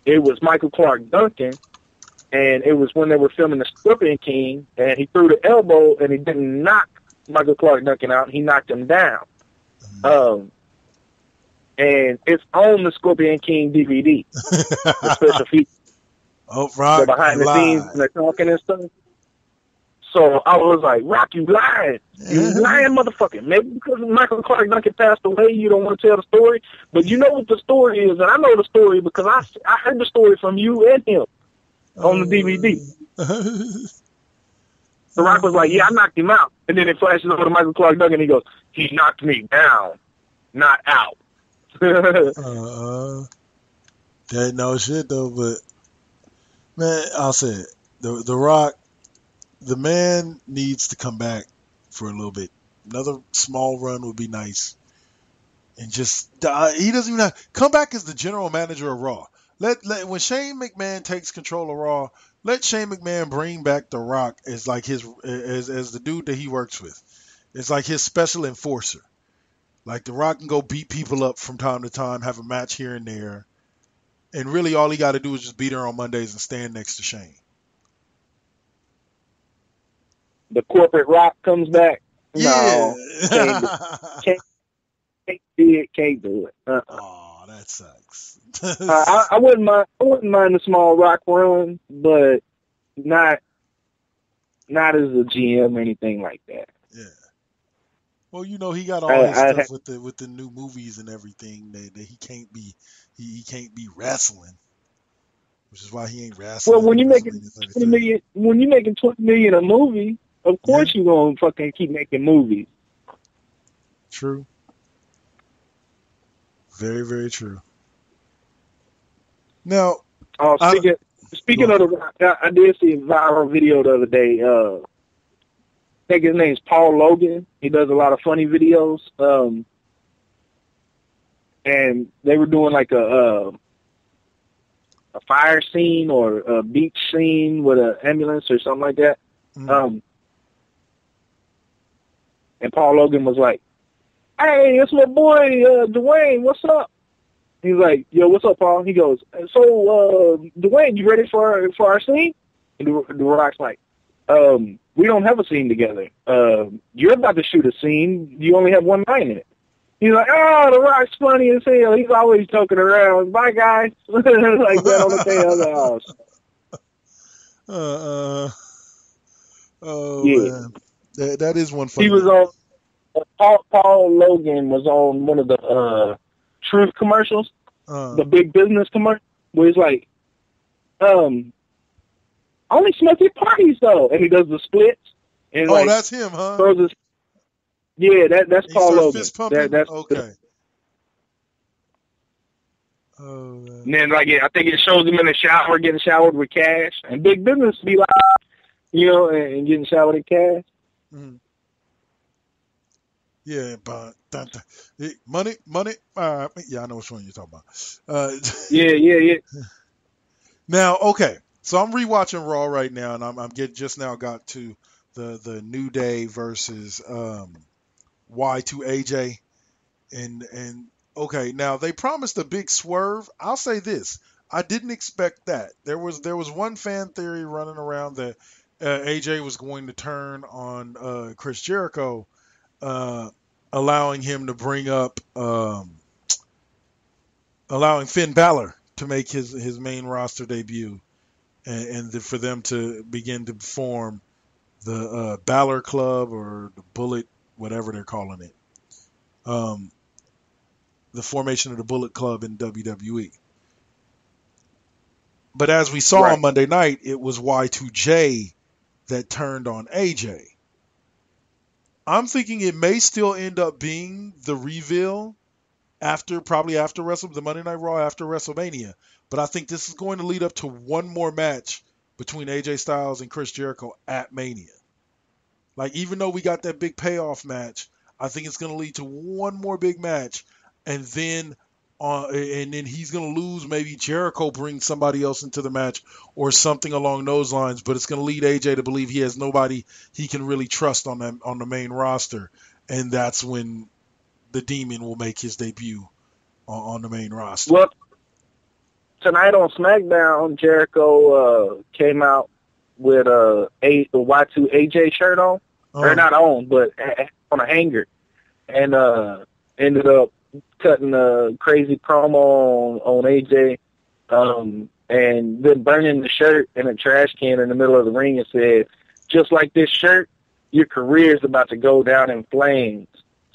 It was Michael Clarke Duncan, and it was when they were filming the Scorpion King, and he threw the elbow and he didn't knock Michael Clarke Duncan out. He knocked him down. And it's on the Scorpion King DVD, the special feature. Oh, Rock, behind the scenes and they're talking and stuff. So I was like, Rock, you lying. You lying motherfucker. Maybe because Michael Clarke Duncan passed away, you don't want to tell the story. But you know what the story is, and I know the story because I heard the story from you and him on the DVD. The Rock was like, yeah, I knocked him out. And then it flashes over to Michael Clarke Duncan and he goes, he knocked me down, not out. That no shit though, but man, I'll say it. The Rock, the man needs to come back for a little bit. Another small run would be nice. And just he doesn't even come back as the general manager of Raw. Let when Shane McMahon takes control of Raw, let Shane McMahon bring back The Rock as like his as the dude that he works with. It's like his special enforcer. Like The Rock can go beat people up from time to time, have a match here and there. And really all he got to do is just beat her on Mondays and stand next to Shane. The corporate Rock comes back. Yeah. No, can't do it. Oh, that sucks. I wouldn't mind the small Rock run, but not as a GM or anything like that. Yeah. Well, you know, he got all his stuff with the new movies and everything that he can't be wrestling, which is why he ain't wrestling. Well, when you're making $20 million a movie, of course you're gonna fucking keep making movies. True. Very, very true. Now, speaking of I did see a viral video the other day. I think his name's Paul Logan. He does a lot of funny videos. And they were doing like a fire scene or a beach scene with an ambulance or something like that. Mm-hmm. And Paul Logan was like, "Hey, it's my boy Dwayne. What's up?" He's like, "Yo, what's up, Paul?" He goes, "So, Dwayne, you ready for our scene?" And The Rock's like, "We don't have a scene together. You're about to shoot a scene. You only have one line in it." He's like, "Oh, The Rock's funny as hell. He's always joking around. Bye, guys." Like that on the thing. I was like, "Oh, yeah. Man. That is one funny. He was on. Paul Logan was on one of the Truth commercials, the big business commercial, where he's like, "Only smoke at parties though," and he does the splits. And that's him, huh? That's Paul Logan. Fist pumping? That's okay. And then I think it shows him in the shower getting showered with cash, and big business be like, and getting showered in cash. Mm-hmm. Yeah, but money. Yeah, I know which one you're talking about. Yeah. Now, okay, so I'm rewatching Raw right now, and I'm just now got to the New Day versus Y2AJ, and okay, now they promised a big swerve. I'll say this: I didn't expect that. There was one fan theory running around that AJ was going to turn on Chris Jericho. Allowing him to bring up, allowing Finn Balor to make his main roster debut, and for them to begin to form the Balor Club or the Bullet, whatever they're calling it, the formation of the Bullet Club in WWE. But as we saw on Monday night, it was Y2J that turned on AJ. I'm thinking it may still end up being the reveal probably after the Monday Night Raw after WrestleMania. But I think this is going to lead up to one more match between AJ Styles and Chris Jericho at Mania. Like, even though we got that big payoff match, I think it's going to lead to one more big match, and then he's going to lose. Maybe Jericho brings somebody else into the match or something along those lines, but it's going to lead AJ to believe he has nobody he can really trust on the main roster, and that's when the Demon will make his debut on the main roster. Well, tonight on SmackDown, Jericho came out with the Y2AJ shirt on, or not on, but on a hanger, and ended up cutting a crazy promo on AJ, and then burning the shirt in a trash can in the middle of the ring and said, "Just like this shirt, your career is about to go down in flames."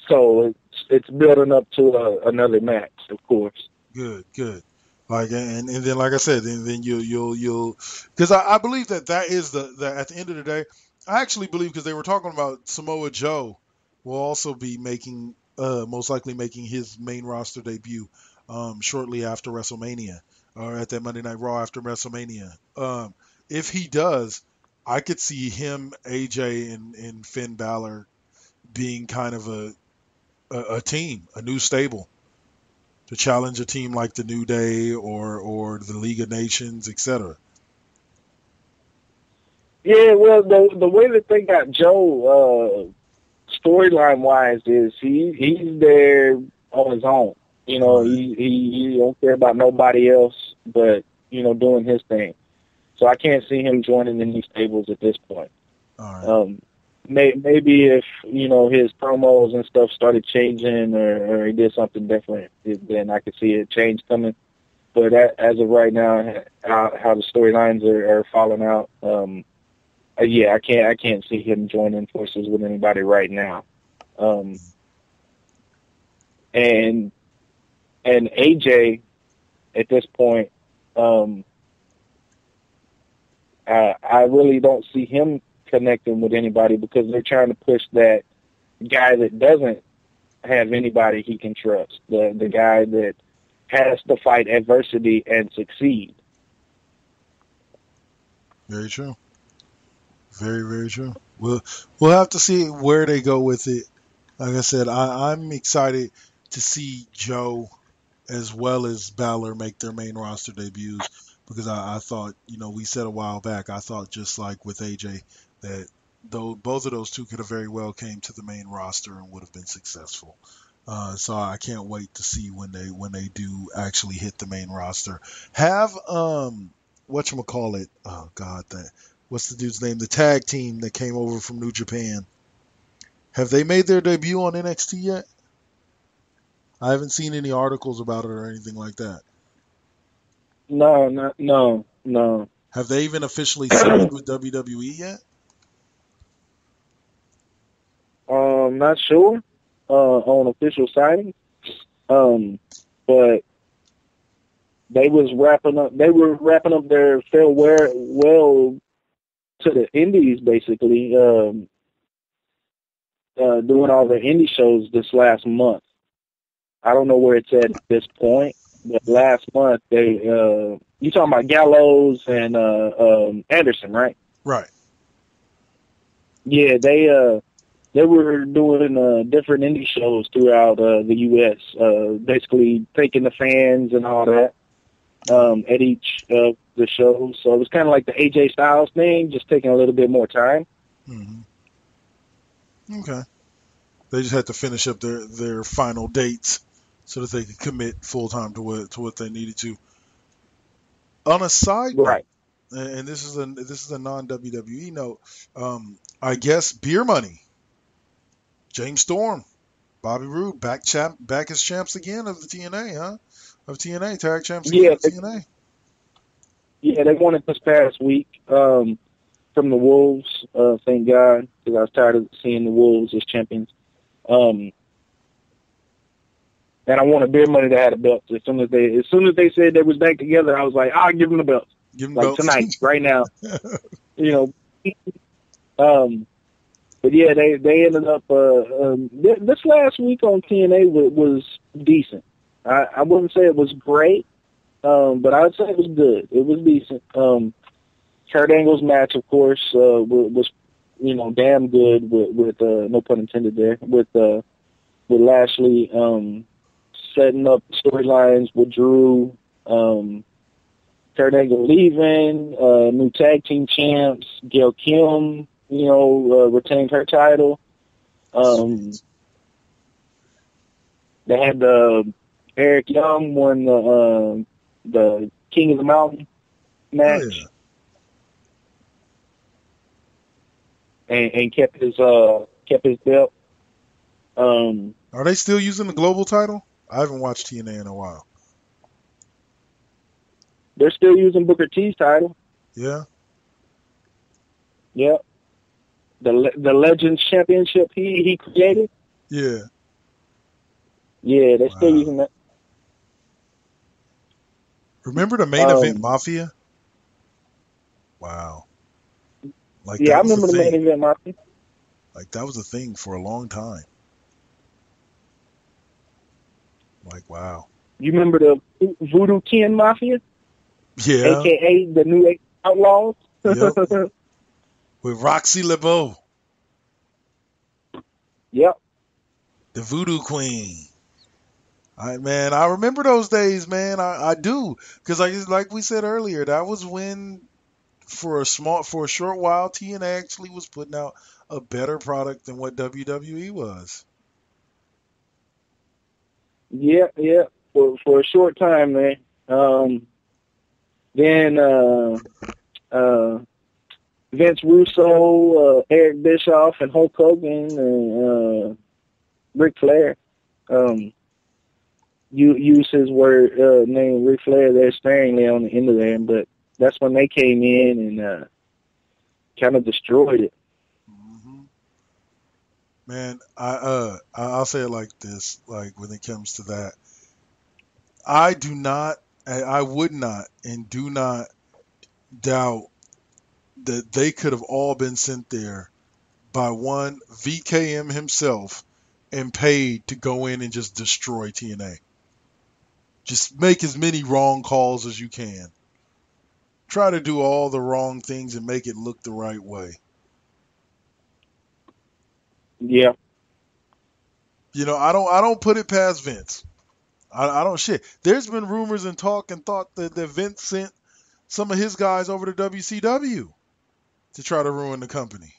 So it's building up to another match, of course. Good. Like, and then, like I said, then you'll because I believe that is the at the end of the day, I actually believe, because they were talking about Samoa Joe will also be most likely making his main roster debut shortly after WrestleMania, or at that Monday Night Raw after WrestleMania. If he does, I could see him, AJ, and Finn Balor being kind of a team, a new stable, to challenge a team like the New Day or the League of Nations, etc. Yeah, well, the way that they got Joe storyline wise is he's there on his own. He don't care about nobody else but doing his thing. So I can't see him joining any stables at this point. All right. Maybe if his promos and stuff started changing, or he did something different, then I could see a change coming. But as of right now, how the storylines are falling out, I can't see him joining forces with anybody right now. And AJ at this point, I really don't see him connecting with anybody because they're trying to push that guy that doesn't have anybody he can trust, the guy that has to fight adversity and succeed. Very true. Very, very true. We'll have to see where they go with it. Like I said, I'm excited to see Joe as well as Balor make their main roster debuts because I thought, we said a while back, I thought just like with AJ that both of those two could have very well came to the main roster and would have been successful. So I can't wait to see when they do actually hit the main roster. Have whatchamacallit, oh God, what's the dude's name? The tag team that came over from New Japan. Have they made their debut on NXT yet? I haven't seen any articles about it or anything like that. No. Have they even officially signed with WWE yet? Not sure on official signing. But they were wrapping up their farewell to the indies, basically, doing all their indie shows this last month. I don't know where it's at this point, but last month you talking about Gallows and Anderson, right? Right. Yeah, they were doing different indie shows throughout the U.S., basically thanking the fans and all that at each of the shows. So it was kind of like the AJ Styles thing, just taking a little bit more time. Mm-hmm. Okay. They just had to finish up their final dates so that they could commit full time to what they needed to. On a side note, right, and this is a non-WWE note, I guess Beer Money, James Storm, Bobby Roode back as champs again of the TNA, huh? Of TNA, tag champs again of TNA. Yeah, they won it this past week from the Wolves. Thank God, because I was tired of seeing the Wolves as champions. And I wanted Beer Money to have the belts. As soon as they said they was back together, I was like, I'll give them the belts. Give them like belts tonight, right now. But yeah, they ended up this last week on TNA was decent. I wouldn't say it was great, but I would say it was good. It was decent. Kurt Angle's match, of course, was damn good with no pun intended there, with Lashley setting up storylines with Drew, Kurt Angle leaving, new tag team champs, Gail Kim, retained her title. They had Eric Young won the King of the Mountain match. Oh, yeah. And kept his belt. Are they still using the global title? I haven't watched TNA in a while. They're still using Booker T's title. Yeah. Yep. The Legends Championship he created. Yeah. Yeah, they're still using that. Remember the main event Mafia? Wow. Like, yeah, I remember the main event Mafia. Like, that was a thing for a long time. Like, wow. You remember the Voodoo Ken Mafia? Yeah. AKA the New Outlaws? Yep. With Roxy LeBeau. Yep. The Voodoo Queen. I remember those days, man. I do. Because like we said earlier, that was when, for a short while, TNA actually was putting out a better product than what WWE was. Yeah. For a short time, man. Then Vince Russo, Eric Bischoff, and Hulk Hogan, and Ric Flair. use his word name Ric Flair there sparingly on the end of there, but that's when they came in and kind of destroyed it. Mm-hmm. Man, I'll say it like this, like when it comes to that, I would not and do not doubt that they could have all been sent there by one VKM himself and paid to go in and just destroy TNA. Just make as many wrong calls as you can. Try to do all the wrong things and make it look the right way. Yeah. You know, I don't put it past Vince. I don't shit. There's been rumors and talk and thought that Vince sent some of his guys over to WCW to try to ruin the company.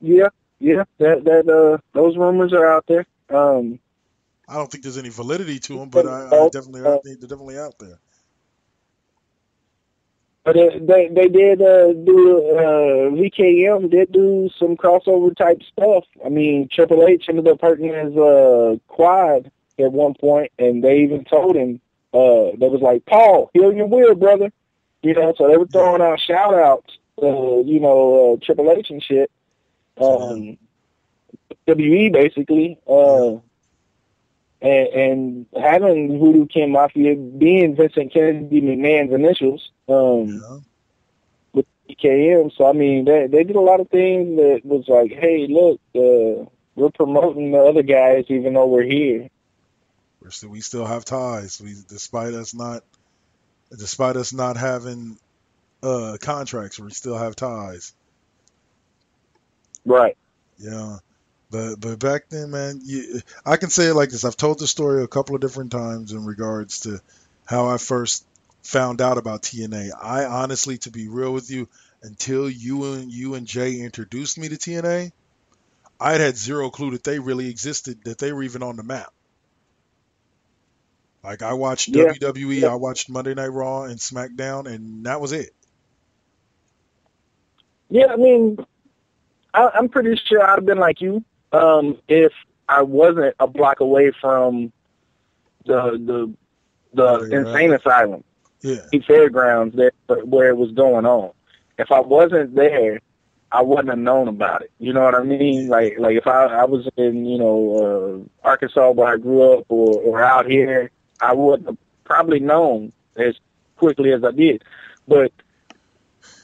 Yeah. Those rumors are out there. I don't think there's any validity to them, but I think they're definitely out there. But they did VKM did do some crossover type stuff. I mean, Triple H ended up hurting his quad at one point, and they even told him they was like, Paul, heal your will, brother. You know, so they were throwing out shout outs, Triple H and shit. WWE basically, and having Voodoo King Mafia being Vincent Kennedy McMahon's initials, with EKM. So I mean, they did a lot of things that was like, hey, look, we're promoting the other guys even though we're here. We still have ties. Despite us not having contracts, we still have ties. Right. Yeah. But back then, man, I can say it like this. I've told the story a couple of different times in regards to how I first found out about TNA. I honestly, to be real with you, until you and Jay introduced me to TNA, I had zero clue that they really existed, that they were even on the map. Like, I watched WWE, I watched Monday Night Raw and SmackDown, and that was it. Yeah, I mean, I'm pretty sure I'd have been like you if I wasn't a block away from the insane asylum, the fairgrounds there where it was going on. If I wasn't there, I wouldn't have known about it. You know what I mean? Like if I was in Arkansas where I grew up or out here, I wouldn't have probably known as quickly as I did. But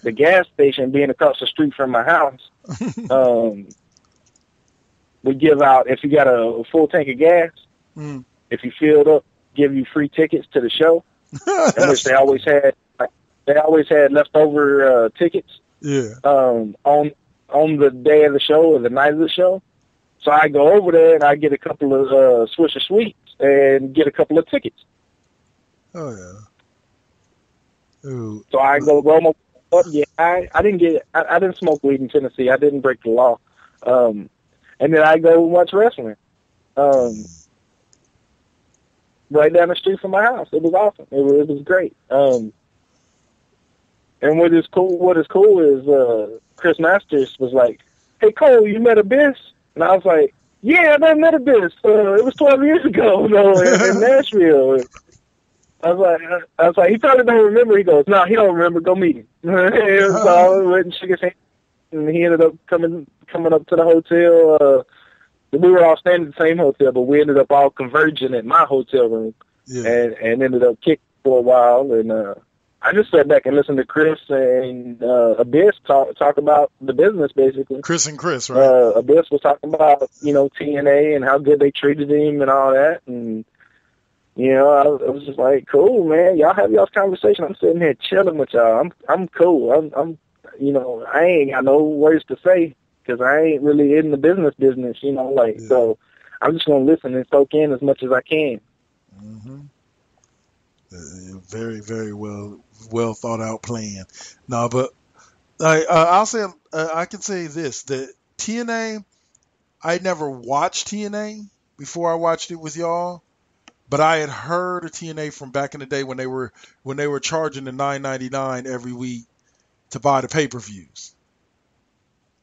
the gas station being across the street from my house, we give out, if you got a full tank of gas, if you filled up, give you free tickets to the show, in which they always had leftover tickets. Yeah. On the day of the show or the night of the show. So I go over there and I get a couple of Swisher Sweets and get a couple of tickets. Oh yeah. Ooh. So I go roll my yeah. I didn't smoke weed in Tennessee. I didn't break the law. And then I go watch wrestling. Right down the street from my house. It was awesome. It was great. And what is cool is Chris Masters was like, "Hey Cole, you met Abyss?" And I was like, "Yeah, I met Abyss. It was 12 years ago, in Nashville." I was like, he probably don't remember. He goes, "No, he don't remember. Go meet him." So I went and shook his hand, and he ended up coming up to the hotel. We were all staying in the same hotel, but we ended up all converging at my hotel room, and ended up kicking for a while. And I just sat back and listened to Chris and Abyss talk about the business, basically. Chris, right? Abyss was talking about, TNA and how good they treated him and all that. And, I was just like, cool, man. Y'all have y'all's conversation. I'm sitting here chilling with y'all. I'm cool. I ain't got no words to say because I ain't really in the business, so I'm just going to listen and soak in as much as I can. Mm-hmm. Very, very well thought out plan. No, but I'll say I can say this, that TNA, I never watched TNA before I watched it with y'all, but I had heard of TNA from back in the day when they were charging the $9.99 every week to buy the pay-per-views.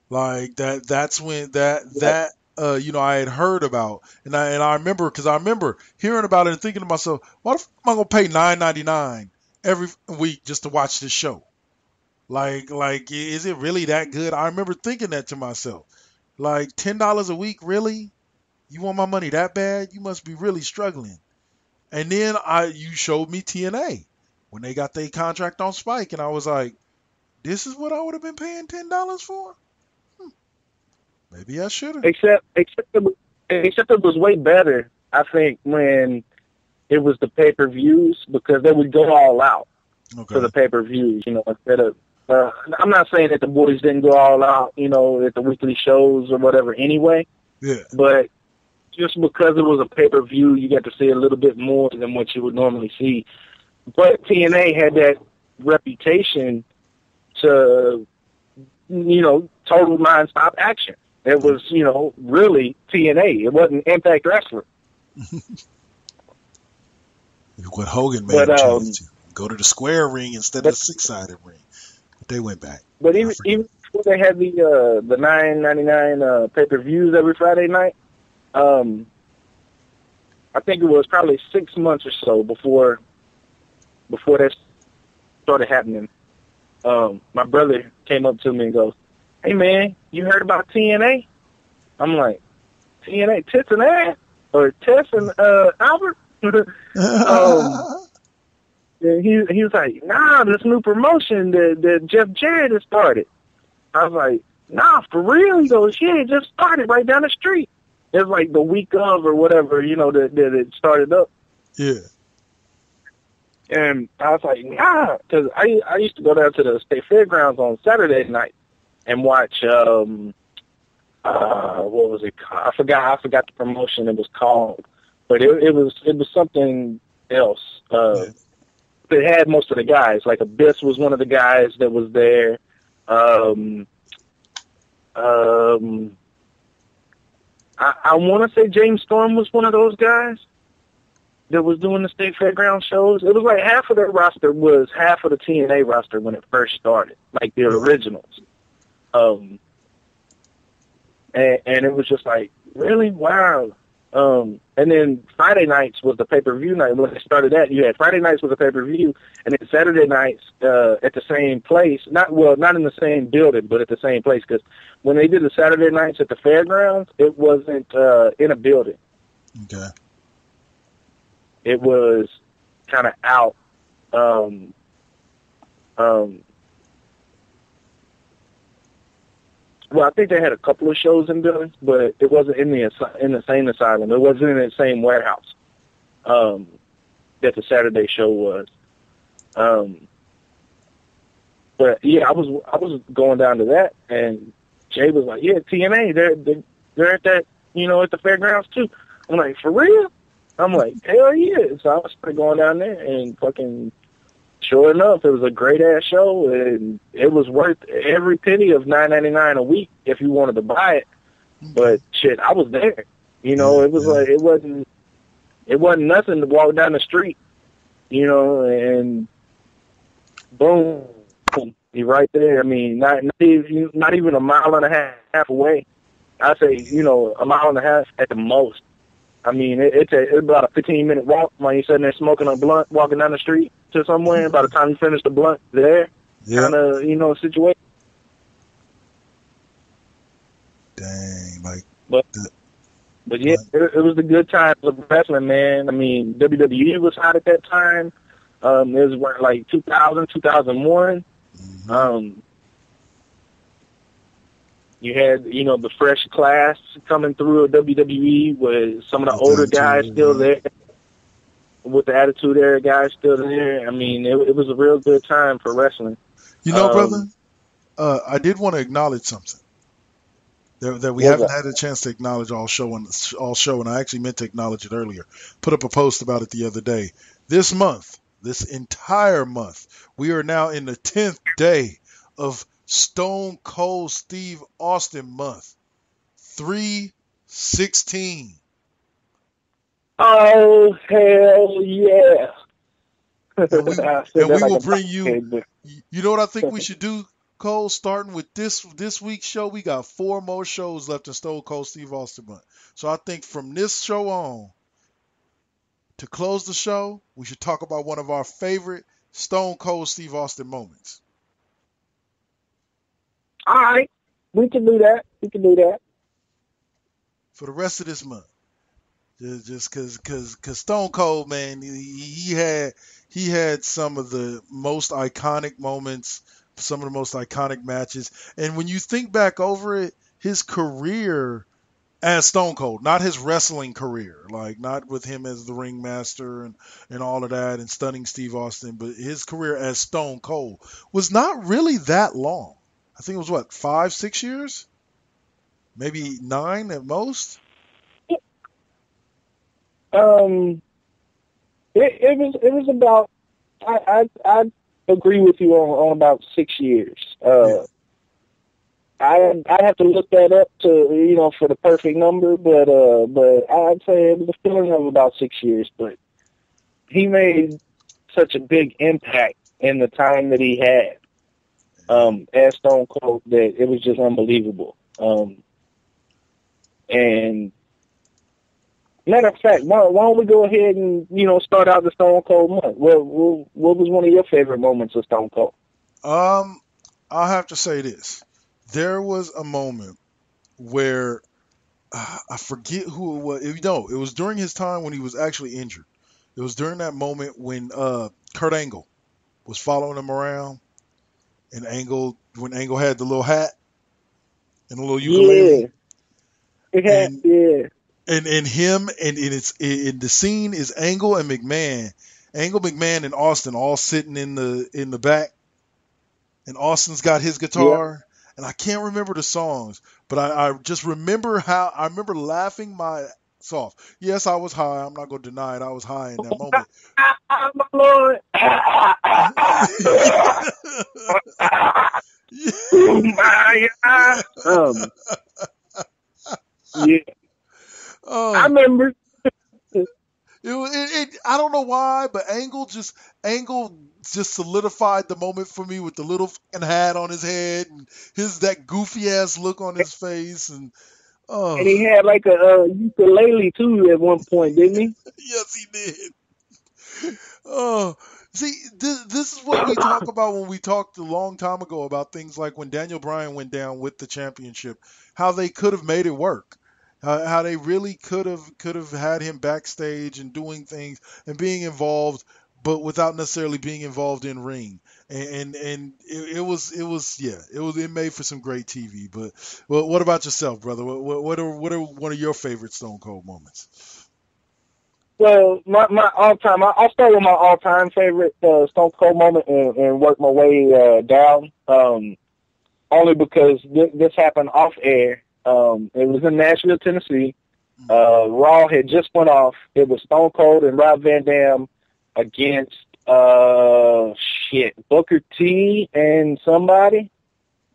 Like that's when that I had heard about, and I remember hearing about it and thinking to myself, why the f am I gonna pay $9.99 every week just to watch this show? Like, is it really that good? I remember thinking that to myself. Like, $10 a week, really? You want my money that bad? You must be really struggling. And then you showed me TNA when they got their contract on Spike, and I was like, this is what I would have been paying $10 for? Maybe I should have. Except it was way better, I think, when it was the pay-per-views, because they would go all out for the pay-per-views, instead of, I'm not saying that the boys didn't go all out, at the weekly shows or whatever anyway. Yeah. But just because it was a pay-per-view, you got to see a little bit more than what you would normally see. But TNA had that reputation to, total nonstop action. It was, really TNA. It wasn't Impact Wrestling. What Hogan made them change to. Go to the square ring instead of the six-sided ring. But they went back. But even before they had the $9.99 pay-per-views every Friday night, I think it was probably 6 months or so before that started happening. My brother came up to me and goes, "Hey man, you heard about TNA?" I'm like, "TNA, Tits and Ass, or Tess and Albert?" And he was like, "Nah, this new promotion that Jeff Jarrett has started." I was like, "Nah, for real?" He goes, "Yeah, it just started right down the street." It was like the week of or whatever, that it started up. Yeah. And I was like, nah, because I used to go down to the state fairgrounds on Saturday night and watch, what was it called? I forgot the promotion it was called, but it was something else. They had most of the guys, like Abyss was one of the guys that was there. I want to say James Storm was one of those guys that was doing the state fairground shows. It was like half of their roster was half of the TNA roster when it first started, like the originals. And it was just like, really? Wow. And then Friday nights was the pay-per-view night. When they started that, you had Friday nights was a pay-per-view, and then Saturday nights at the same place. Not in the same building, but at the same place. Because when they did the Saturday nights at the fairgrounds, it wasn't in a building. Okay. It was kind of out. Well, I think they had a couple of shows in buildings, but it wasn't in the same asylum. It wasn't in the same warehouse that the Saturday show was. But yeah, I was going down to that, and Jay was like, "Yeah, TNA, they're at that, at the fairgrounds too." I'm like, "For real?" I'm like, "Hell yeah!" So I started going down there, and fucking sure enough, it was a great ass show, and it was worth every penny of $9.99 a week if you wanted to buy it. But shit, I was there. It was like it wasn't nothing to walk down the street, and boom, you're right there. I mean, not even a mile and a half away. I'd say, a mile and a half at the most. I mean, it's about a 15-minute walk while you're sitting there smoking a blunt, walking down the street to somewhere. By the time you finish the blunt, there, kind of, situation. Dang, But yeah, it was the good times of wrestling, man. I mean, WWE was hot at that time. It was like 2000, 2001. Mm-hmm. You had, the fresh class coming through at WWE with some of the older guys still there, with the Attitude Era guys still there. I mean, it was a real good time for wrestling. Brother, I did want to acknowledge something that we haven't had a chance to acknowledge all show, and I actually meant to acknowledge it earlier. Put up a post about it the other day. This entire month, we are now in the 10th day of Stone Cold Steve Austin month, 3/16. Oh, hell yeah. And we will bring you, you know what I think we should do, Cole, starting with this week's show, we got 4 more shows left in Stone Cold Steve Austin month. So I think from this show on, to close the show, we should talk about one of our favorite Stone Cold Steve Austin moments. All right. We can do that. For the rest of this month. Just cause Stone Cold, man, he had some of the most iconic moments, some of the most iconic matches. And when you think back over it, his career as Stone Cold, not his wrestling career, like not with him as the ringmaster and all of that and stunning Steve Austin, but his career as Stone Cold was not really that long. I think it was 5-6 years? Maybe 9 at most? It was about, I agree with you on about 6 years. Yeah. I have to look that up to, for the perfect number, but I'd say it was a feeling of about 6 years, but he made such a big impact in the time that he had, as Stone Cold, that it was just unbelievable. And matter of fact, why don't we go ahead and, start out the Stone Cold month? What was one of your favorite moments of Stone Cold? I'll have to say this. There was a moment where I forget who it was. It was during his time when he was actually injured. It was during that moment when Kurt Angle was following him around, and when Angle had the little hat and the little ukulele. Yeah. And him and the scene is Angle and McMahon. Angle, McMahon, and Austin all sitting in the back, and Austin's got his guitar. Yep. And I can't remember the songs, but I just remember I remember laughing my ass off. Yes, I was high. I'm not going to deny it. I was high in that moment. My Lord. Yeah. I remember. I don't know why, but Angle just solidified the moment for me with the little fucking hat on his head and that goofy ass look on his face, and he had like a ukulele too at one point, didn't he? Yes, he did. See, this is what we talk about when we talked a long time ago about things like when Daniel Bryan went down with the championship, how they could have made it work. How they really could have had him backstage and doing things and being involved, but without necessarily being involved in ring. And it made for some great TV. But what about yourself, brother? What are one of your favorite Stone Cold moments? Well, my all-time, I'll start with my all-time favorite Stone Cold moment and work my way down. Only because this happened off air. It was in Nashville, Tennessee. Raw had just went off. It was Stone Cold and Rob Van Dam against Booker T and somebody.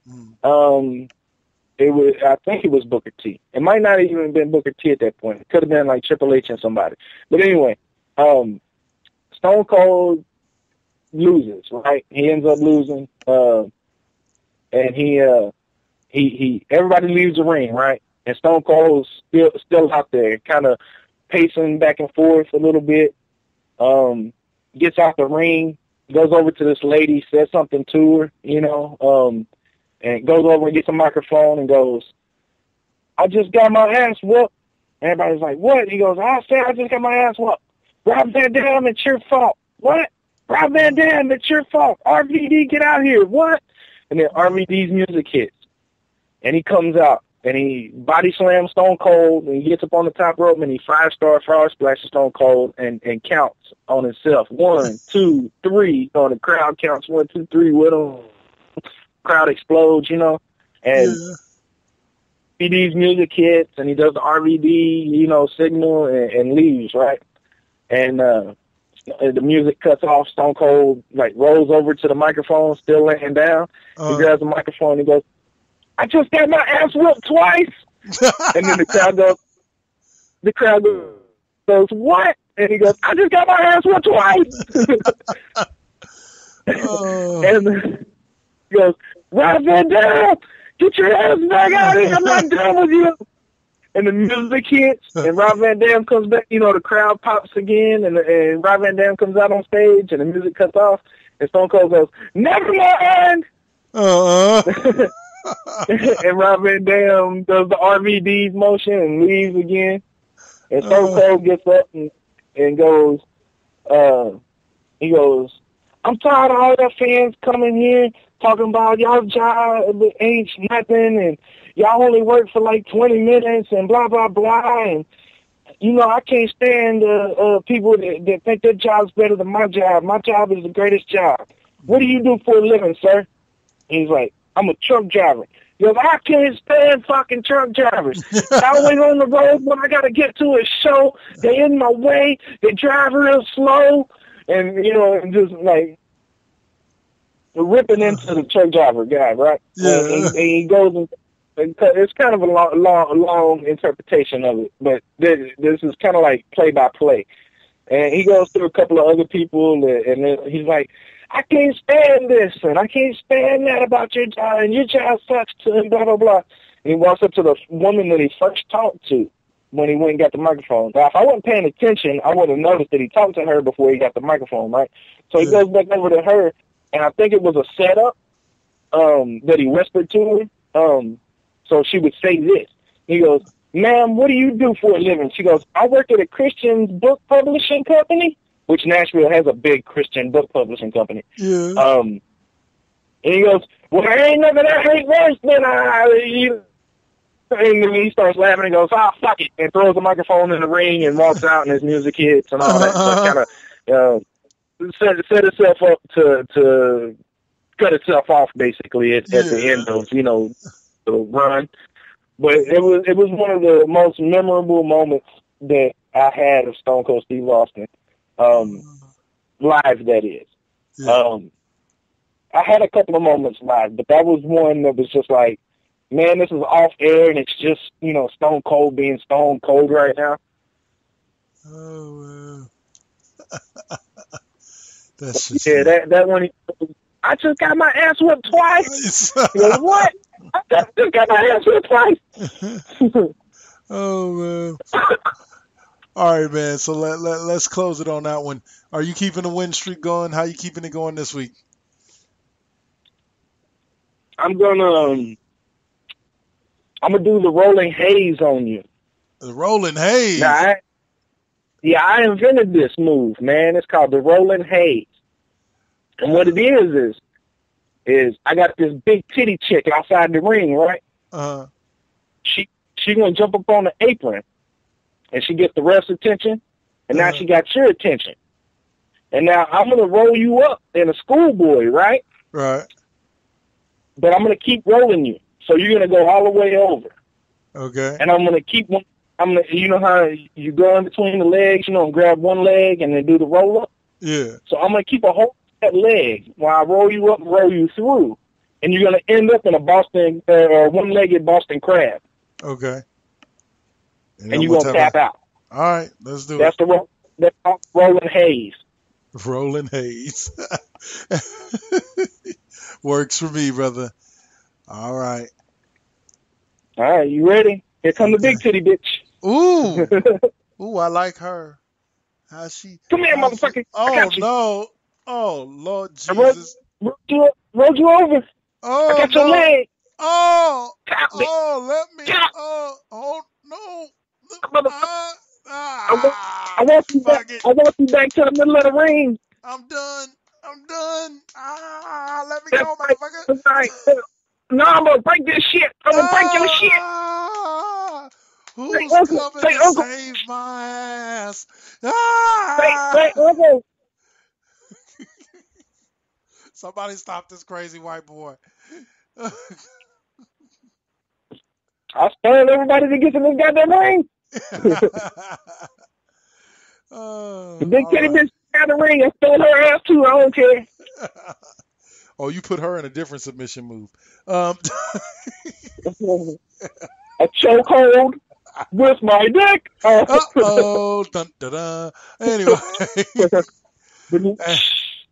I think it was Booker T. It might not have even been Booker T at that point. It could have been like Triple H and somebody. But anyway, Stone Cold loses, right? He ends up losing, and he everybody leaves the ring, right? And Stone Cold's still out there, kind of pacing back and forth a little bit. Gets out the ring, goes over to this lady, says something to her, and goes over and gets a microphone and goes, "I just got my ass whooped." Everybody's like, "What?" He goes, "I just got my ass whooped. Rob Van Dam, it's your fault." "What? Rob Van Dam, it's your fault. RVD, get out here." "What?" And then RVD's music hits. And he comes out, and he body slams Stone Cold, and he gets up on the top rope, and he 5-star frog splashes Stone Cold and counts on himself. 1, 2, 3. So the crowd counts 1, 2, 3 with him. Crowd explodes, And RVD's music hits, and he does the RVD, signal and leaves, right? And the music cuts off. Stone Cold, rolls over to the microphone, still laying down. He grabs the microphone, and he goes, "I just got my ass whooped twice." And then the crowd goes, "What?" And he goes, "I just got my ass whooped twice." And he goes, Rob Van Dam, get your ass back out of here. I'm not done with you. And the music hits, and Rob Van Dam comes back. You know, the crowd pops again, and Rob Van Dam comes out on stage, and the music cuts off, and Stone Cold goes, never mind. And Rob Van Dam does the RVD motion and leaves again. And Stone Cold gets up and goes, he goes, I'm tired of all your fans coming here talking about y'all job ain't nothing and y'all only work for like 20 minutes and blah, blah, blah. And, you know, I can't stand people that think their job's better than my job. My job is the greatest job. What do you do for a living, sir? And he's like, I'm a truck driver. He goes, I can't stand fucking truck drivers. They're always on the road when I got to get to a show. They're in my way. They drive real slow. And, you know, just like ripping into the truck driver guy, right? Yeah. And he goes and it's kind of a long interpretation of it, but this is kind of like play-by-play. And he goes through a couple of other people, and then he's like, I can't stand this, and I can't stand that about your job, and your job sucks too, and blah, blah, blah. And he walks up to the woman that he first talked to when he went and got the microphone. Now, if I wasn't paying attention, I would have noticed that he talked to her before he got the microphone, right? So he goes back over to her, and I think it was a setup that he whispered to her, so she would say this. He goes, ma'am, what do you do for a living? She goes, I work at a Christian book publishing company, which Nashville has a big Christian book publishing company. Yeah. And he goes, well, there ain't nothing I hate worse than and then he starts laughing and goes, fuck it, and throws the microphone in the ring and walks out and his music hits and all that stuff. Kind of set itself up to cut itself off, basically, at the end of, you know, the run. But it was one of the most memorable moments that I had of Stone Cold Steve Austin. Live, that is. Yeah. I had a couple of moments live, but that was one that was just like, man, this is off air, and it's just, you know, Stone Cold being Stone Cold right now. Oh, wow. That one, I just got my ass whipped twice. He goes, what? I just got my ass whipped twice. Oh, man. All right, man. So let's close it on that one. Are you keeping the win streak going? How you keeping it going this week? I'm gonna do the rolling haze on you. The rolling haze? Now, I invented this move, man. It's called the rolling haze. And what it is I got this big titty chick outside the ring, right? Uh-huh. She gonna jump up on the apron, and she gets the ref's attention, and now she got your attention. And now I'm gonna roll you up in a schoolboy, right? Right. But I'm gonna keep rolling you, so you're gonna go all the way over. Okay. And I'm gonna you know how you go in between the legs, you know, and grab one leg and then do the roll up. Yeah. So I'm gonna keep a hold of that leg while I roll you up and roll you through, and you're gonna end up in a Boston or one-legged Boston crab. Okay. And you're gonna tap out. All right, let's do it. That's rolling haze. Rolling haze. Works for me, brother. All right. All right, you ready? Here come the big titty bitch. Ooh. Ooh, I like her. How she? Come here, motherfucker. Oh, no. Oh, Lord Jesus. I rolled you over. Oh, I got your leg. Oh, let me. Oh, no. I want you back to the middle of the ring. I'm done. Let me go, motherfucker. Right. No, I'm gonna break this shit. I'm gonna break your shit. Who's coming to save my ass? Uncle. Somebody stop this crazy white boy. I spurred everybody to get to this goddamn ring. The big titty bitch out the ring. I stole her ass too. I don't care. Oh, you put her in a different submission move. A chokehold with my dick. Uh-oh. Dun, dun, dun. Anyway,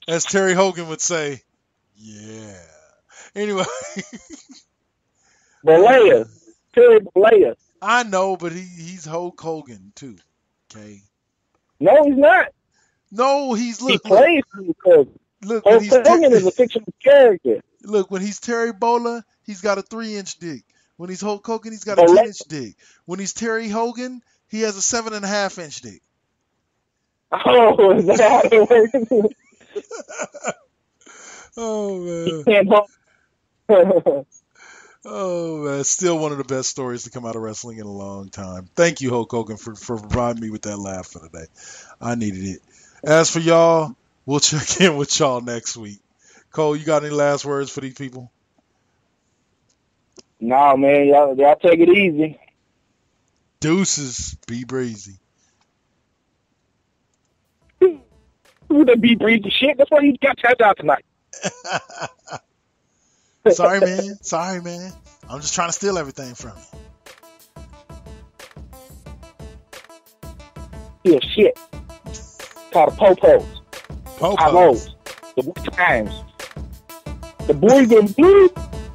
as Terry Hogan would say, yeah. Anyway. Bollea. Terry Bollea. I know, but he's Hulk Hogan too. Okay. No, he's not. No, he plays because Hulk Hogan is a fictional character. Look, when he's Terry Bollea, he's got a 3-inch dick. When he's Hulk Hogan, he's got a 10-inch dick. When he's Terry Hogan, he has a 7.5-inch dick. Oh, is that how it works? Oh, man. He can't hold. Oh, man. Still one of the best stories to come out of wrestling in a long time. Thank you, Hulk Hogan, for providing me with that laugh for today. I needed it. As for y'all, we'll check in with y'all next week. Cole, you got any last words for these people? Nah, man. Y'all take it easy. Deuces. Be breezy. Who the be breezy shit? That's why you got tapped out tonight. Sorry, man. Sorry, man. I'm just trying to steal everything from you. Yeah, shit. Called the popos. Popos. The times. The boys in blue.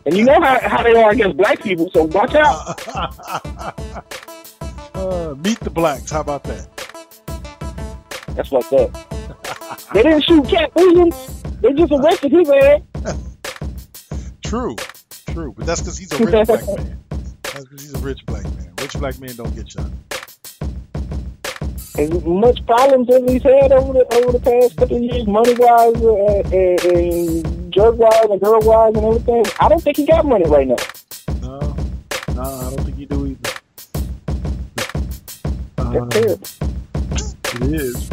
And you know how they are against black people, so watch out. Meet the blacks. How about that? That's what's up. They didn't shoot Cat Williams. They just arrested his ass. True. But that's because he's a rich black man. That's because he's a rich black man. Rich black men don't get shot. As much problems as he's had over the past couple of years, money-wise, and drug-wise, and girl-wise, and everything, I don't think he got money right now. No, I don't think he do either. That's terrible. It is.